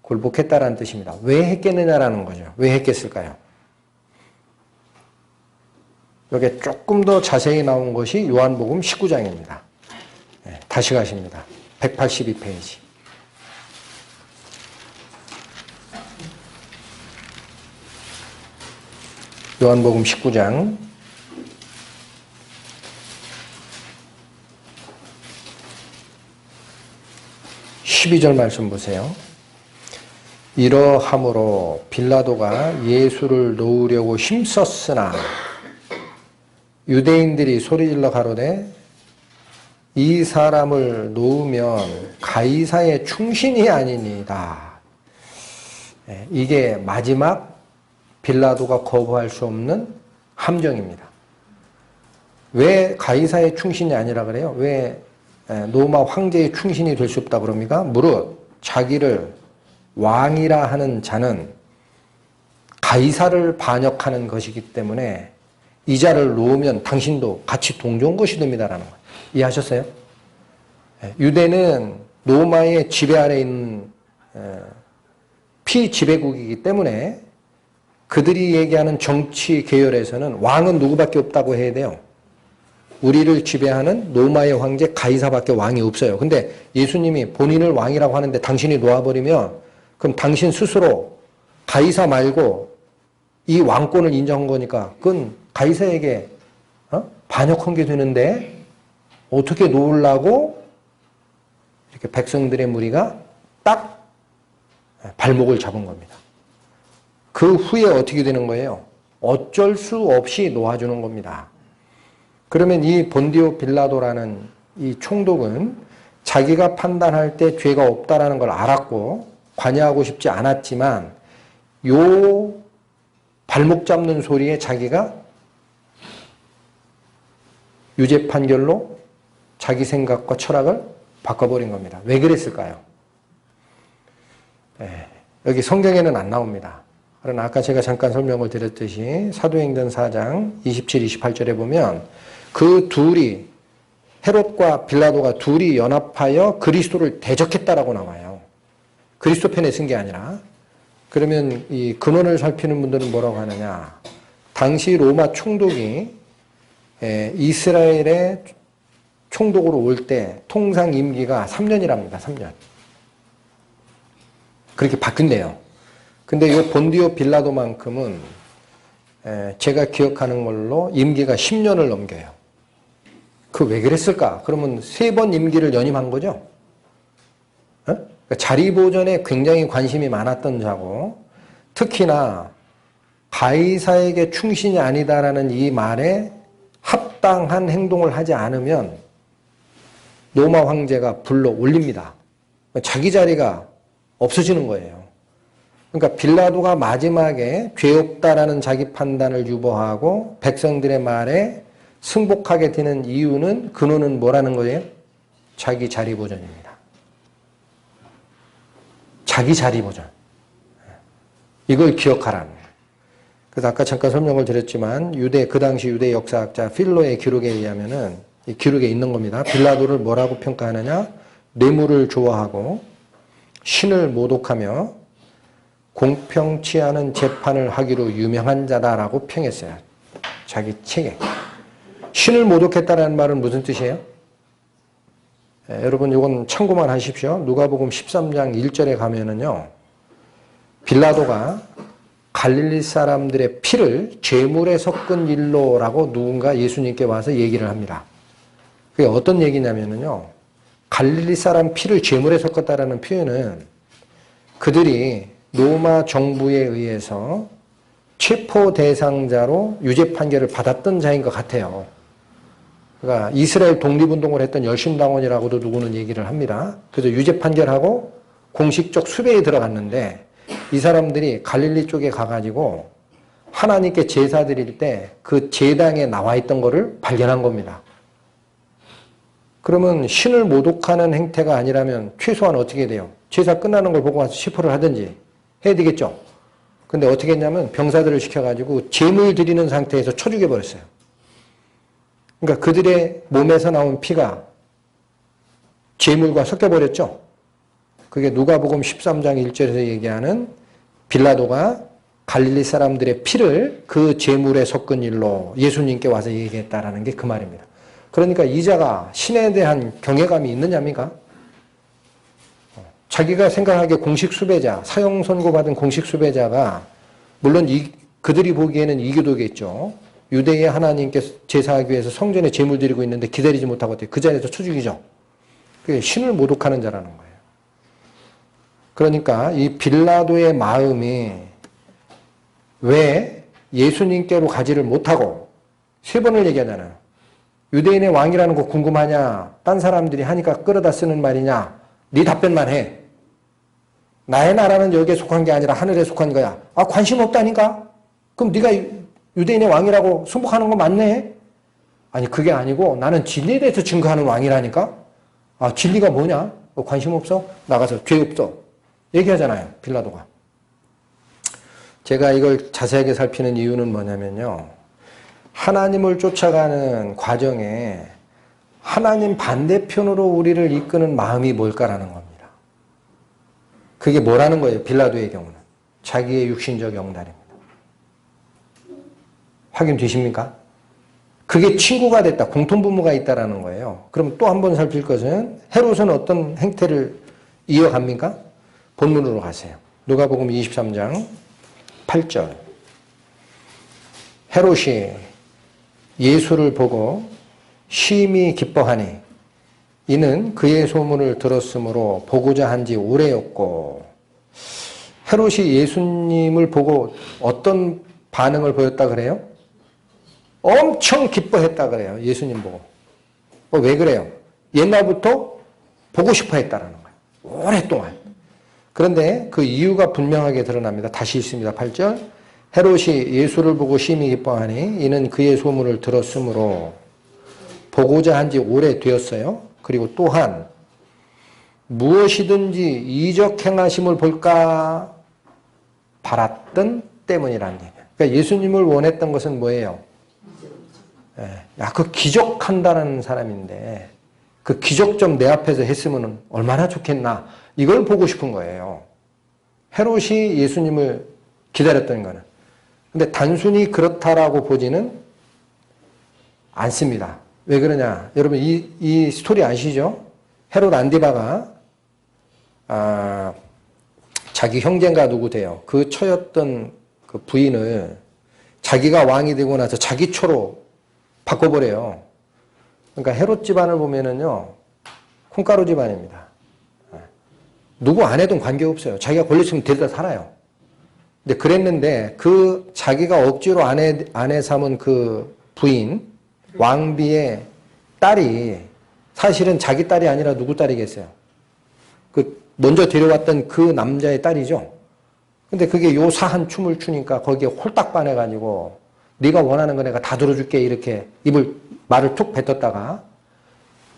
굴복했다라는 뜻입니다. 왜 했겠느냐라는 거죠. 왜 했겠을까요? 여기에 조금 더 자세히 나온 것이 요한복음 19장입니다. 다시 가십니다. 182페이지. 요한복음 19장 12절 말씀 보세요. 이러함으로 빌라도가 예수를 놓으려고 힘썼으나 유대인들이 소리질러 가로되 이 사람을 놓으면 가이사의 충신이 아니니이다. 이게 마지막 빌라도가 거부할 수 없는 함정입니다. 왜 가이사의 충신이 아니라 그래요? 왜 로마 황제의 충신이 될 수 없다 그럽니까? 무릇 자기를 왕이라 하는 자는 가이사를 반역하는 것이기 때문에 이 자를 놓으면 당신도 같이 동조한 것이 됩니다라는 거예요. 이해하셨어요? 유대는 로마의 지배 아래 있는 피지배국이기 때문에 그들이 얘기하는 정치 계열에서는 왕은 누구밖에 없다고 해야 돼요. 우리를 지배하는 로마의 황제 가이사밖에 왕이 없어요. 근데 예수님이 본인을 왕이라고 하는데 당신이 놓아버리면 그럼 당신 스스로 가이사 말고 이 왕권을 인정한 거니까 그건 가이사에게 반역한 게 되는데 어떻게 놓으려고 이렇게 백성들의 무리가 딱 발목을 잡은 겁니다. 그 후에 어떻게 되는 거예요? 어쩔 수 없이 놓아주는 겁니다. 그러면 이 본디오 빌라도라는 이 총독은 자기가 판단할 때 죄가 없다라는 걸 알았고 관여하고 싶지 않았지만 요 발목 잡는 소리에 자기가 유죄 판결로 자기 생각과 철학을 바꿔버린 겁니다. 왜 그랬을까요? 여기 성경에는 안 나옵니다. 그러나 아까 제가 잠깐 설명을 드렸듯이 사도행전 4장 27, 28절에 보면 그 둘이 헤롯과 빌라도가 둘이 연합하여 그리스도를 대적했다라고 나와요. 그리스도 편에 쓴 게 아니라. 그러면 이 근원을 살피는 분들은 뭐라고 하느냐. 당시 로마 총독이 이스라엘의 총독으로 올 때 통상 임기가 3년이랍니다. 3년. 그렇게 바뀐대요. 근데 이 본디오 빌라도만큼은 제가 기억하는 걸로 임기가 10년을 넘겨요. 그 왜 그랬을까? 그러면 3번 임기를 연임한 거죠? 그러니까 자리 보존에 굉장히 관심이 많았던 자고, 특히나 가이사에게 충신이 아니다라는 이 말에 합당한 행동을 하지 않으면 로마 황제가 불러 올립니다. 자기 자리가 없어지는 거예요. 그러니까 빌라도가 마지막에 죄 없다라는 자기 판단을 유보하고 백성들의 말에 승복하게 되는 이유는, 근원은 뭐라는 거예요? 자기 자리 보존입니다. 자기 자리 보존. 이걸 기억하라는 거예요. 그래서 아까 잠깐 설명을 드렸지만 그 당시 유대 역사학자 필로의 기록에 의하면은, 이 기록에 있는 겁니다. 빌라도를 뭐라고 평가하느냐? 뇌물을 좋아하고 신을 모독하며 공평치 않은 재판을 하기로 유명한 자다라고 평했어요. 자기 책에. 신을 모독했다는 말은 무슨 뜻이에요? 여러분 이건 참고만 하십시오. 누가복음 13장 1절에 가면은요, 빌라도가 갈릴리 사람들의 피를 제물에 섞은 일로라고 누군가 예수님께 와서 얘기를 합니다. 그게 어떤 얘기냐면요, 갈릴리 사람 피를 제물에 섞었다라는 표현은 그들이 로마 정부에 의해서 체포 대상자로 유죄 판결을 받았던 자인 것 같아요. 그러니까 이스라엘 독립운동을 했던 열심당원이라고도 누구는 얘기를 합니다. 그래서 유죄 판결하고 공식적 수배에 들어갔는데, 이 사람들이 갈릴리 쪽에 가가지고 하나님께 제사 드릴 때 그 제당에 나와 있던 거를 발견한 겁니다. 그러면 신을 모독하는 행태가 아니라면 최소한 어떻게 돼요? 제사 끝나는 걸 보고 와서 체포를 하든지 해야 되겠죠. 근데 어떻게 했냐면 병사들을 시켜가지고 제물 드리는 상태에서 쳐 죽여버렸어요. 그러니까 그들의 몸에서 나온 피가 제물과 섞여버렸죠. 그게 누가복음 13장 1절에서 얘기하는 빌라도가 갈릴리 사람들의 피를 그 제물에 섞은 일로 예수님께 와서 얘기했다라는 게 그 말입니다. 그러니까 이 자가 신에 대한 경외감이 있느냐입니까? 자기가 생각하기에 공식 수배자, 사형 선고받은 공식 수배자가, 물론 그들이 보기에는 이교도겠죠. 유대의 하나님께 제사하기 위해서 성전에 제물 드리고 있는데 기다리지 못하고 그 자리에서 쳐 죽이죠. 그게 신을 모독하는 자라는 거예요. 그러니까 이 빌라도의 마음이 왜 예수님께로 가지를 못하고, 3번을 얘기하잖아요. 유대인의 왕이라는 거 궁금하냐? 딴 사람들이 하니까 끌어다 쓰는 말이냐? 네 답변만 해. 나의 나라는 여기에 속한 게 아니라 하늘에 속한 거야. 아, 관심 없다니까? 그럼 네가 유대인의 왕이라고 승복하는 거 맞네? 아니, 그게 아니고 나는 진리에 대해서 증거하는 왕이라니까? 아, 진리가 뭐냐? 관심 없어? 나가서 죄 없어. 얘기하잖아요, 빌라도가. 제가 이걸 자세하게 살피는 이유는 뭐냐면요, 하나님을 쫓아가는 과정에 하나님 반대편으로 우리를 이끄는 마음이 뭘까라는 겁니다. 그게 뭐라는 거예요, 빌라도의 경우는? 자기의 육신적 영달입니다. 확인되십니까? 그게 친구가 됐다, 공통분모가 있다라는 거예요. 그럼 또 한 번 살필 것은, 헤롯은 어떤 행태를 이어갑니까? 본문으로 가세요. 누가복음 23장 8절. 헤롯이 예수를 보고 심히 기뻐하니 이는 그의 소문을 들었으므로 보고자 한 지 오래였고, 헤롯이 예수님을 보고 어떤 반응을 보였다 그래요? 엄청 기뻐했다 그래요. 예수님 보고. 왜 그래요? 옛날부터 보고 싶어 했다라는 거예요. 오랫동안. 그런데 그 이유가 분명하게 드러납니다. 다시 있습니다. 8절. 헤롯이 예수를 보고 심히 기뻐하니 이는 그의 소문을 들었으므로 보고자 한 지 오래되었어요. 그리고 또한 무엇이든지 이적 행하심을 볼까 바랐던 때문이라는 얘기예요. 그러니까 예수님을 원했던 것은 뭐예요? 야, 그 기적한다는 사람인데 그 기적 좀 내 앞에서 했으면 얼마나 좋겠나, 이걸 보고 싶은 거예요. 헤롯이 예수님을 기다렸던 거는. 근데 단순히 그렇다라고 보지는 않습니다. 왜 그러냐? 여러분 이 스토리 아시죠? 헤롯 안디바가 자기 형제가 누구 돼요? 그 처였던 그 부인을 자기가 왕이 되고 나서 자기 처로 바꿔버려요. 그러니까 헤롯 집안을 보면은요, 콩가루 집안입니다. 누구 아내든 관계없어요. 자기가 걸렸으면 데려다 살아요. 근데 그랬는데 그 자기가 억지로 아내 삼은 그 부인 왕비의 딸이 사실은 자기 딸이 아니라 누구 딸이겠어요? 그 먼저 데려왔던 그 남자의 딸이죠. 근데 그게 요사한 춤을 추니까 거기에 홀딱 반해가지고 네가 원하는 거 내가 다 들어줄게 이렇게 말을 툭 뱉었다가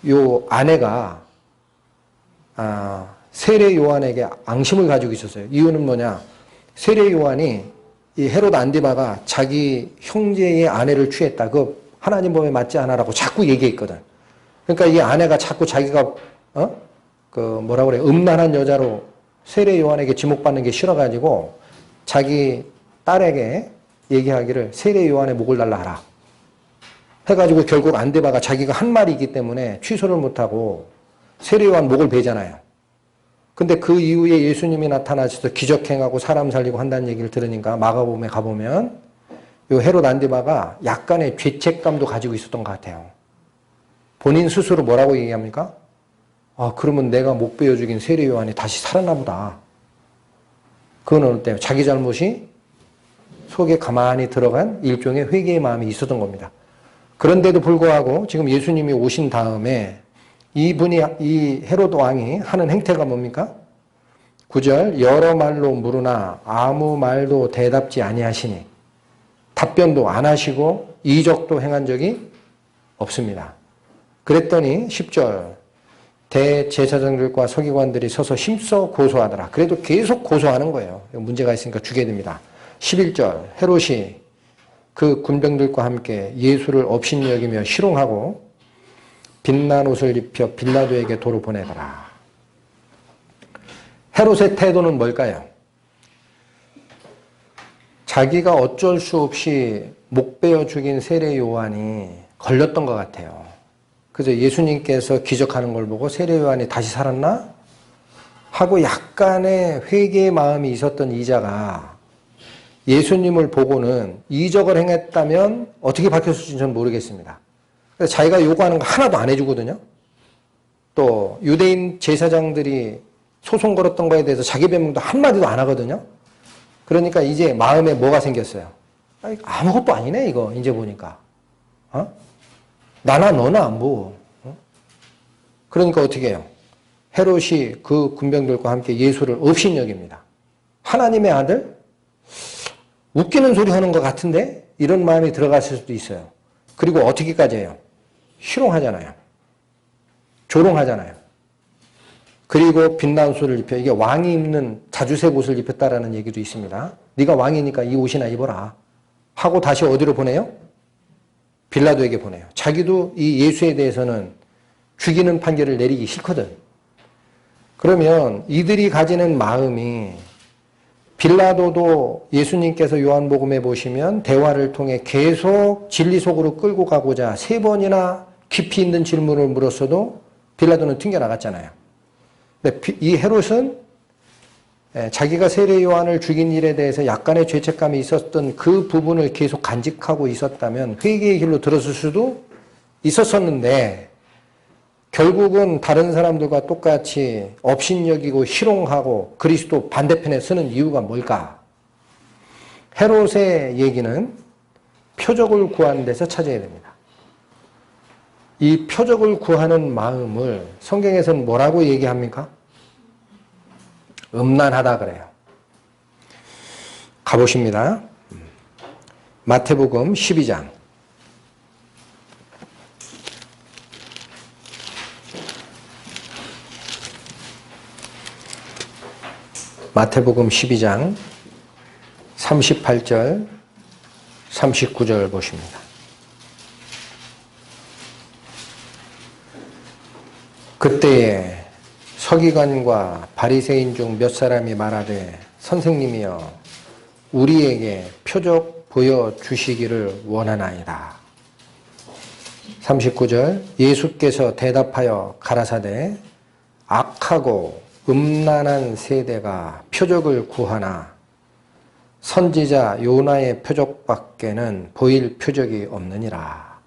요 아내가 세례 요한에게 앙심을 가지고 있었어요. 이유는 뭐냐? 세례 요한이 이 헤롯 안디바가 자기 형제의 아내를 취했다. 그 하나님 법에 맞지 않아라고 자꾸 얘기했거든. 그러니까 이 아내가 자꾸 자기가 뭐라 그래 음란한 여자로 세례 요한에게 지목받는 게 싫어가지고 자기 딸에게 얘기하기를 세례 요한의 목을 달라 하라. 해가지고 결국 안디바가 자기가 한 말이기 때문에 취소를 못하고 세례 요한 목을 베잖아요. 근데 그 이후에 예수님이 나타나셔서 기적행하고 사람 살리고 한다는 얘기를 들으니까 마가복음에 가보면 요 헤롯 안디바가 약간의 죄책감도 가지고 있었던 것 같아요. 본인 스스로 뭐라고 얘기합니까? 그러면 내가 목 베어 죽인 세례 요한이 다시 살았나 보다. 그건 어느 때문에 자기 잘못이 속에 가만히 들어간 일종의 회개의 마음이 있었던 겁니다. 그런데도 불구하고 지금 예수님이 오신 다음에 이 헤롯 왕이 하는 행태가 뭡니까? 9절 여러 말로 물으나 아무 말도 대답지 아니하시니 답변도 안 하시고 이적도 행한 적이 없습니다. 그랬더니 10절 대제사장들과 서기관들이 서서 힘써 고소하더라. 그래도 계속 고소하는 거예요. 문제가 있으니까 주게 됩니다. 11절 헤롯이 그 군병들과 함께 예수를 업신여기며 희롱하고 빛난 옷을 입혀 빌라도에게 도로 보내더라. 헤롯의 태도는 뭘까요? 자기가 어쩔 수 없이 목 베어 죽인 세례 요한이 걸렸던 것 같아요. 그래서 예수님께서 기적하는 걸 보고 세례 요한이 다시 살았나? 하고 약간의 회개의 마음이 있었던 이자가 예수님을 보고는 이적을 행했다면 어떻게 바뀌었을지 저는 모르겠습니다. 그래서 자기가 요구하는 거 하나도 안 해주거든요. 또 유대인 제사장들이 소송 걸었던 거에 대해서 자기 변명도 한마디도 안 하거든요. 그러니까 이제 마음에 뭐가 생겼어요? 아무것도 아니네 이거 이제 보니까. 나나 너나 뭐. 그러니까 어떻게 해요? 헤롯이 그 군병들과 함께 예수를 업신여깁니다. 하나님의 아들? 웃기는 소리 하는 것 같은데? 이런 마음이 들어갔을 수도 있어요. 그리고 어떻게까지 해요? 희롱하잖아요. 조롱하잖아요. 그리고 빛난 옷을 입혀 이게 왕이 입는 자주색 옷을 입혔다라는 얘기도 있습니다. 네가 왕이니까 이 옷이나 입어라. 하고 다시 어디로 보내요? 빌라도에게 보내요. 자기도 이 예수에 대해서는 죽이는 판결을 내리기 싫거든. 그러면 이들이 가지는 마음이 빌라도도 예수님께서 요한복음에 보시면 대화를 통해 계속 진리 속으로 끌고 가고자 3번이나 깊이 있는 질문을 물었어도 빌라도는 튕겨나갔잖아요. 근데 이 헤롯은 자기가 세례 요한을 죽인 일에 대해서 약간의 죄책감이 있었던 그 부분을 계속 간직하고 있었다면 회개의 길로 들었을 수도 있었었는데 결국은 다른 사람들과 똑같이 업신여기고 희롱하고 그리스도 반대편에 서는 이유가 뭘까? 헤롯의 얘기는 표적을 구하는 데서 찾아야 됩니다. 이 표적을 구하는 마음을 성경에서는 뭐라고 얘기합니까? 음란하다 그래요. 가보십니다. 마태복음 12장. 마태복음 12장 38절 39절 보십니다. 그때에 서기관과 바리새인 중 몇 사람이 말하되 선생님이여 우리에게 표적 보여주시기를 원하나이다. 39절 예수께서 대답하여 가라사대 악하고 음란한 세대가 표적을 구하나 선지자 요나의 표적밖에는 보일 표적이 없느니라.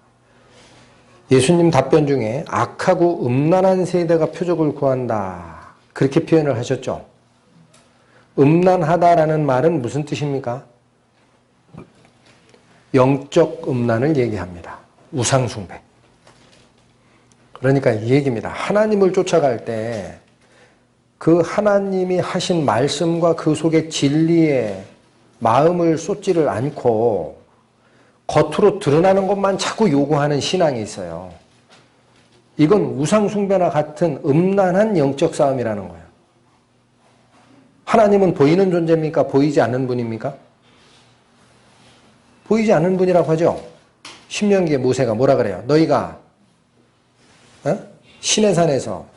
예수님 답변 중에 악하고 음란한 세대가 표적을 구한다. 그렇게 표현을 하셨죠. 음란하다라는 말은 무슨 뜻입니까? 영적 음란을 얘기합니다. 우상숭배. 그러니까 이 얘기입니다. 하나님을 쫓아갈 때 그 하나님이 하신 말씀과 그 속에 진리에 마음을 쏟지를 않고 겉으로 드러나는 것만 자꾸 요구하는 신앙이 있어요. 이건 우상숭배나 같은 음란한 영적 싸움이라는 거예요. 하나님은 보이는 존재입니까? 보이지 않는 분입니까? 보이지 않는 분이라고 하죠. 신명기에 모세가 뭐라 그래요? 너희가 신의 산에서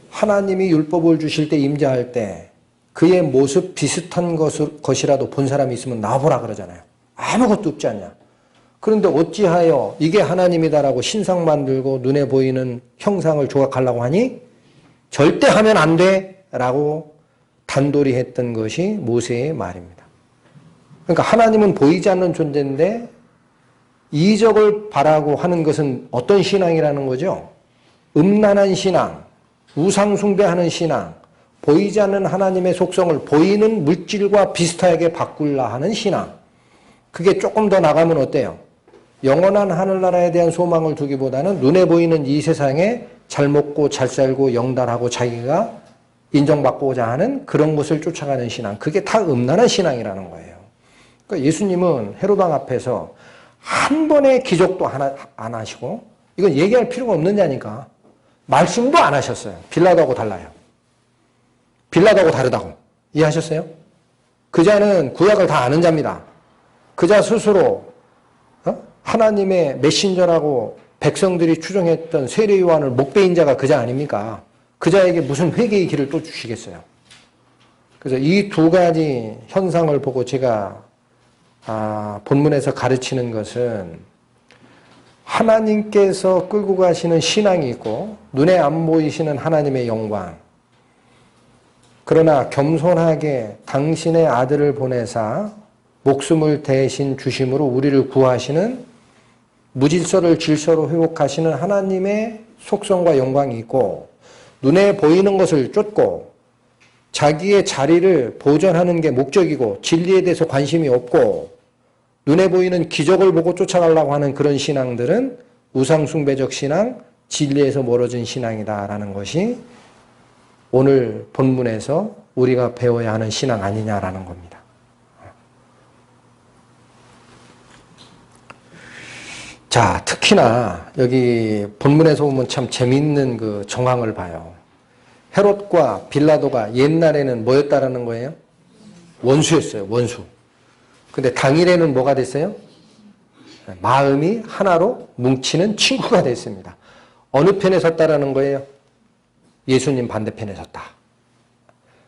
하나님이 율법을 주실 때 임재할 때 그의 모습 비슷한 것이라도 본 사람이 있으면 나와보라 그러잖아요. 아무것도 없지 않냐. 그런데 어찌하여 이게 하나님이다라고 신상 만들고 눈에 보이는 형상을 조각하려고 하니 절대 하면 안 돼 라고 단돌이 했던 것이 모세의 말입니다. 그러니까 하나님은 보이지 않는 존재인데 이적을 바라고 하는 것은 어떤 신앙이라는 거죠? 음란한 신앙, 우상숭배하는 신앙, 보이지 않는 하나님의 속성을 보이는 물질과 비슷하게 바꾸려 하는 신앙. 그게 조금 더 나가면 어때요? 영원한 하늘나라에 대한 소망을 두기보다는 눈에 보이는 이 세상에 잘 먹고 잘 살고 영달하고 자기가 인정받고자 하는 그런 것을 쫓아가는 신앙. 그게 다 음란한 신앙이라는 거예요. 그러니까 예수님은 헤로당 앞에서 한 번의 기적도 안 하시고 이건 얘기할 필요가 없는 자니까 말씀도 안 하셨어요. 빌라도하고 달라요. 빌라도하고 다르다고. 이해하셨어요? 그 자는 구약을 다 아는 자입니다. 그 자 스스로 하나님의 메신저라고 백성들이 추정했던 세례 요한을 목베인 자가 그 자 아닙니까? 그 자에게 무슨 회개의 길을 또 주시겠어요? 그래서 이 두 가지 현상을 보고 제가 본문에서 가르치는 것은 하나님께서 끌고 가시는 신앙이 있고 눈에 안 보이시는 하나님의 영광, 그러나 겸손하게 당신의 아들을 보내사 목숨을 대신 주심으로 우리를 구하시는 무질서를 질서로 회복하시는 하나님의 속성과 영광이 있고 눈에 보이는 것을 쫓고 자기의 자리를 보존하는 게 목적이고 진리에 대해서 관심이 없고 눈에 보이는 기적을 보고 쫓아가려고 하는 그런 신앙들은 우상숭배적 신앙, 진리에서 멀어진 신앙이다라는 것이 오늘 본문에서 우리가 배워야 하는 신앙 아니냐라는 겁니다. 자, 특히나 여기 본문에서 보면 참 재미있는 그 정황을 봐요. 헤롯과 빌라도가 옛날에는 뭐였다라는 거예요? 원수였어요, 원수. 근데 당일에는 뭐가 됐어요? 마음이 하나로 뭉치는 친구가 됐습니다. 어느 편에 섰다라는 거예요? 예수님 반대편에 섰다.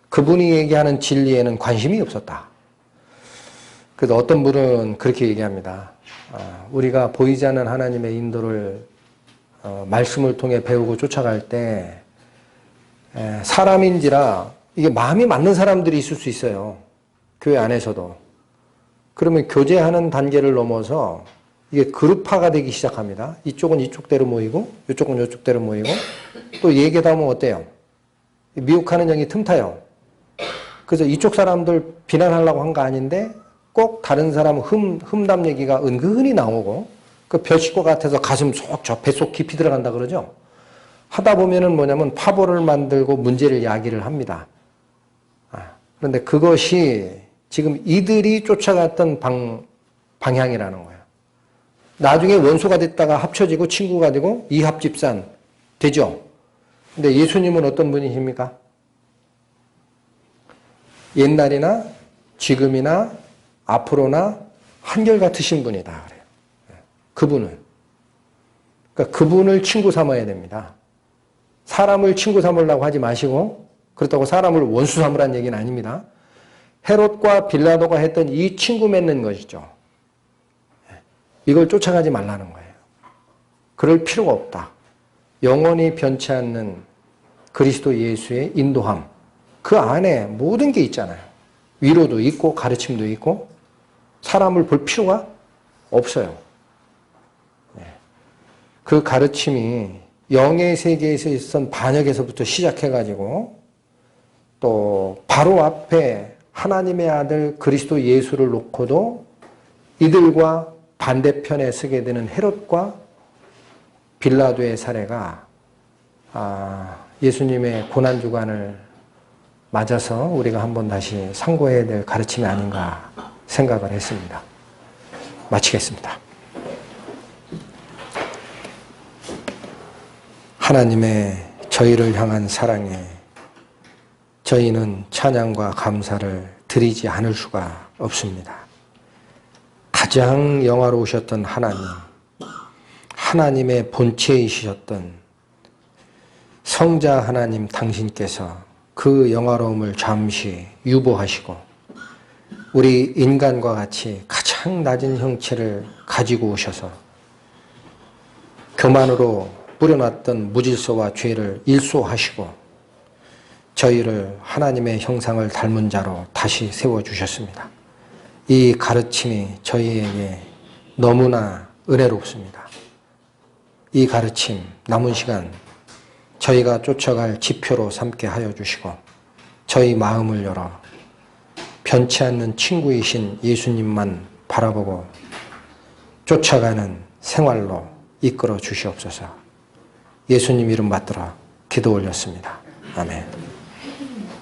그분이 얘기하는 진리에는 관심이 없었다. 그래서 어떤 분은 그렇게 얘기합니다. 우리가 보이지 않는 하나님의 인도를 말씀을 통해 배우고 쫓아갈 때 사람인지라 이게 마음이 맞는 사람들이 있을 수 있어요. 교회 안에서도. 그러면 교제하는 단계를 넘어서 이게 그룹화가 되기 시작합니다. 이쪽은 이쪽대로 모이고 이쪽은 이쪽대로 모이고 또 얘기하다 보면 어때요? 미혹하는 영이 틈타요. 그래서 이쪽 사람들 비난하려고 한 거 아닌데 꼭 다른 사람 흠담 얘기가 은근히 나오고 그 벼식과 같아서 가슴 속 저 뱃속 깊이 들어간다 그러죠. 하다 보면은 뭐냐면 파벌을 만들고 문제를 야기를 합니다. 그런데 그것이 지금 이들이 쫓아갔던 방향이라는 거예요. 나중에 원수가 됐다가 합쳐지고 친구가 되고 이합집산 되죠. 근데 예수님은 어떤 분이십니까? 옛날이나 지금이나 앞으로나 한결같으신 분이다 그래요. 그분은. 그러니까 그분을 친구 삼아야 됩니다. 사람을 친구 삼으려고 하지 마시고 그렇다고 사람을 원수 삼으라는 얘기는 아닙니다. 헤롯과 빌라도가 했던 이 친구 맺는 것이죠. 이걸 쫓아가지 말라는 거예요. 그럴 필요가 없다. 영원히 변치 않는 그리스도 예수의 인도함. 그 안에 모든 게 있잖아요. 위로도 있고 가르침도 있고 사람을 볼 필요가 없어요. 그 가르침이 영의 세계에서 있었던 반역에서부터 시작해가지고 또 바로 앞에 하나님의 아들 그리스도 예수를 놓고도 이들과 반대편에 서게 되는 헤롯과 빌라도의 사례가 예수님의 고난주간을 맞아서 우리가 한번 다시 상고해야 될 가르침이 아닌가 생각을 했습니다. 마치겠습니다. 하나님의 저희를 향한 사랑에 저희는 찬양과 감사를 드리지 않을 수가 없습니다. 가장 영화로우셨던 하나님, 하나님의 본체이셨던 성자 하나님 당신께서 그 영화로움을 잠시 유보하시고 우리 인간과 같이 가장 낮은 형체를 가지고 오셔서 교만으로 뿌려놨던 무질서와 죄를 일소하시고 저희를 하나님의 형상을 닮은 자로 다시 세워주셨습니다. 이 가르침이 저희에게 너무나 은혜롭습니다. 이 가르침 남은 시간 저희가 쫓아갈 지표로 삼게 하여 주시고 저희 마음을 열어 변치 않는 친구이신 예수님만 바라보고 쫓아가는 생활로 이끌어 주시옵소서. 예수님 이름 받들어 기도 올렸습니다. 아멘.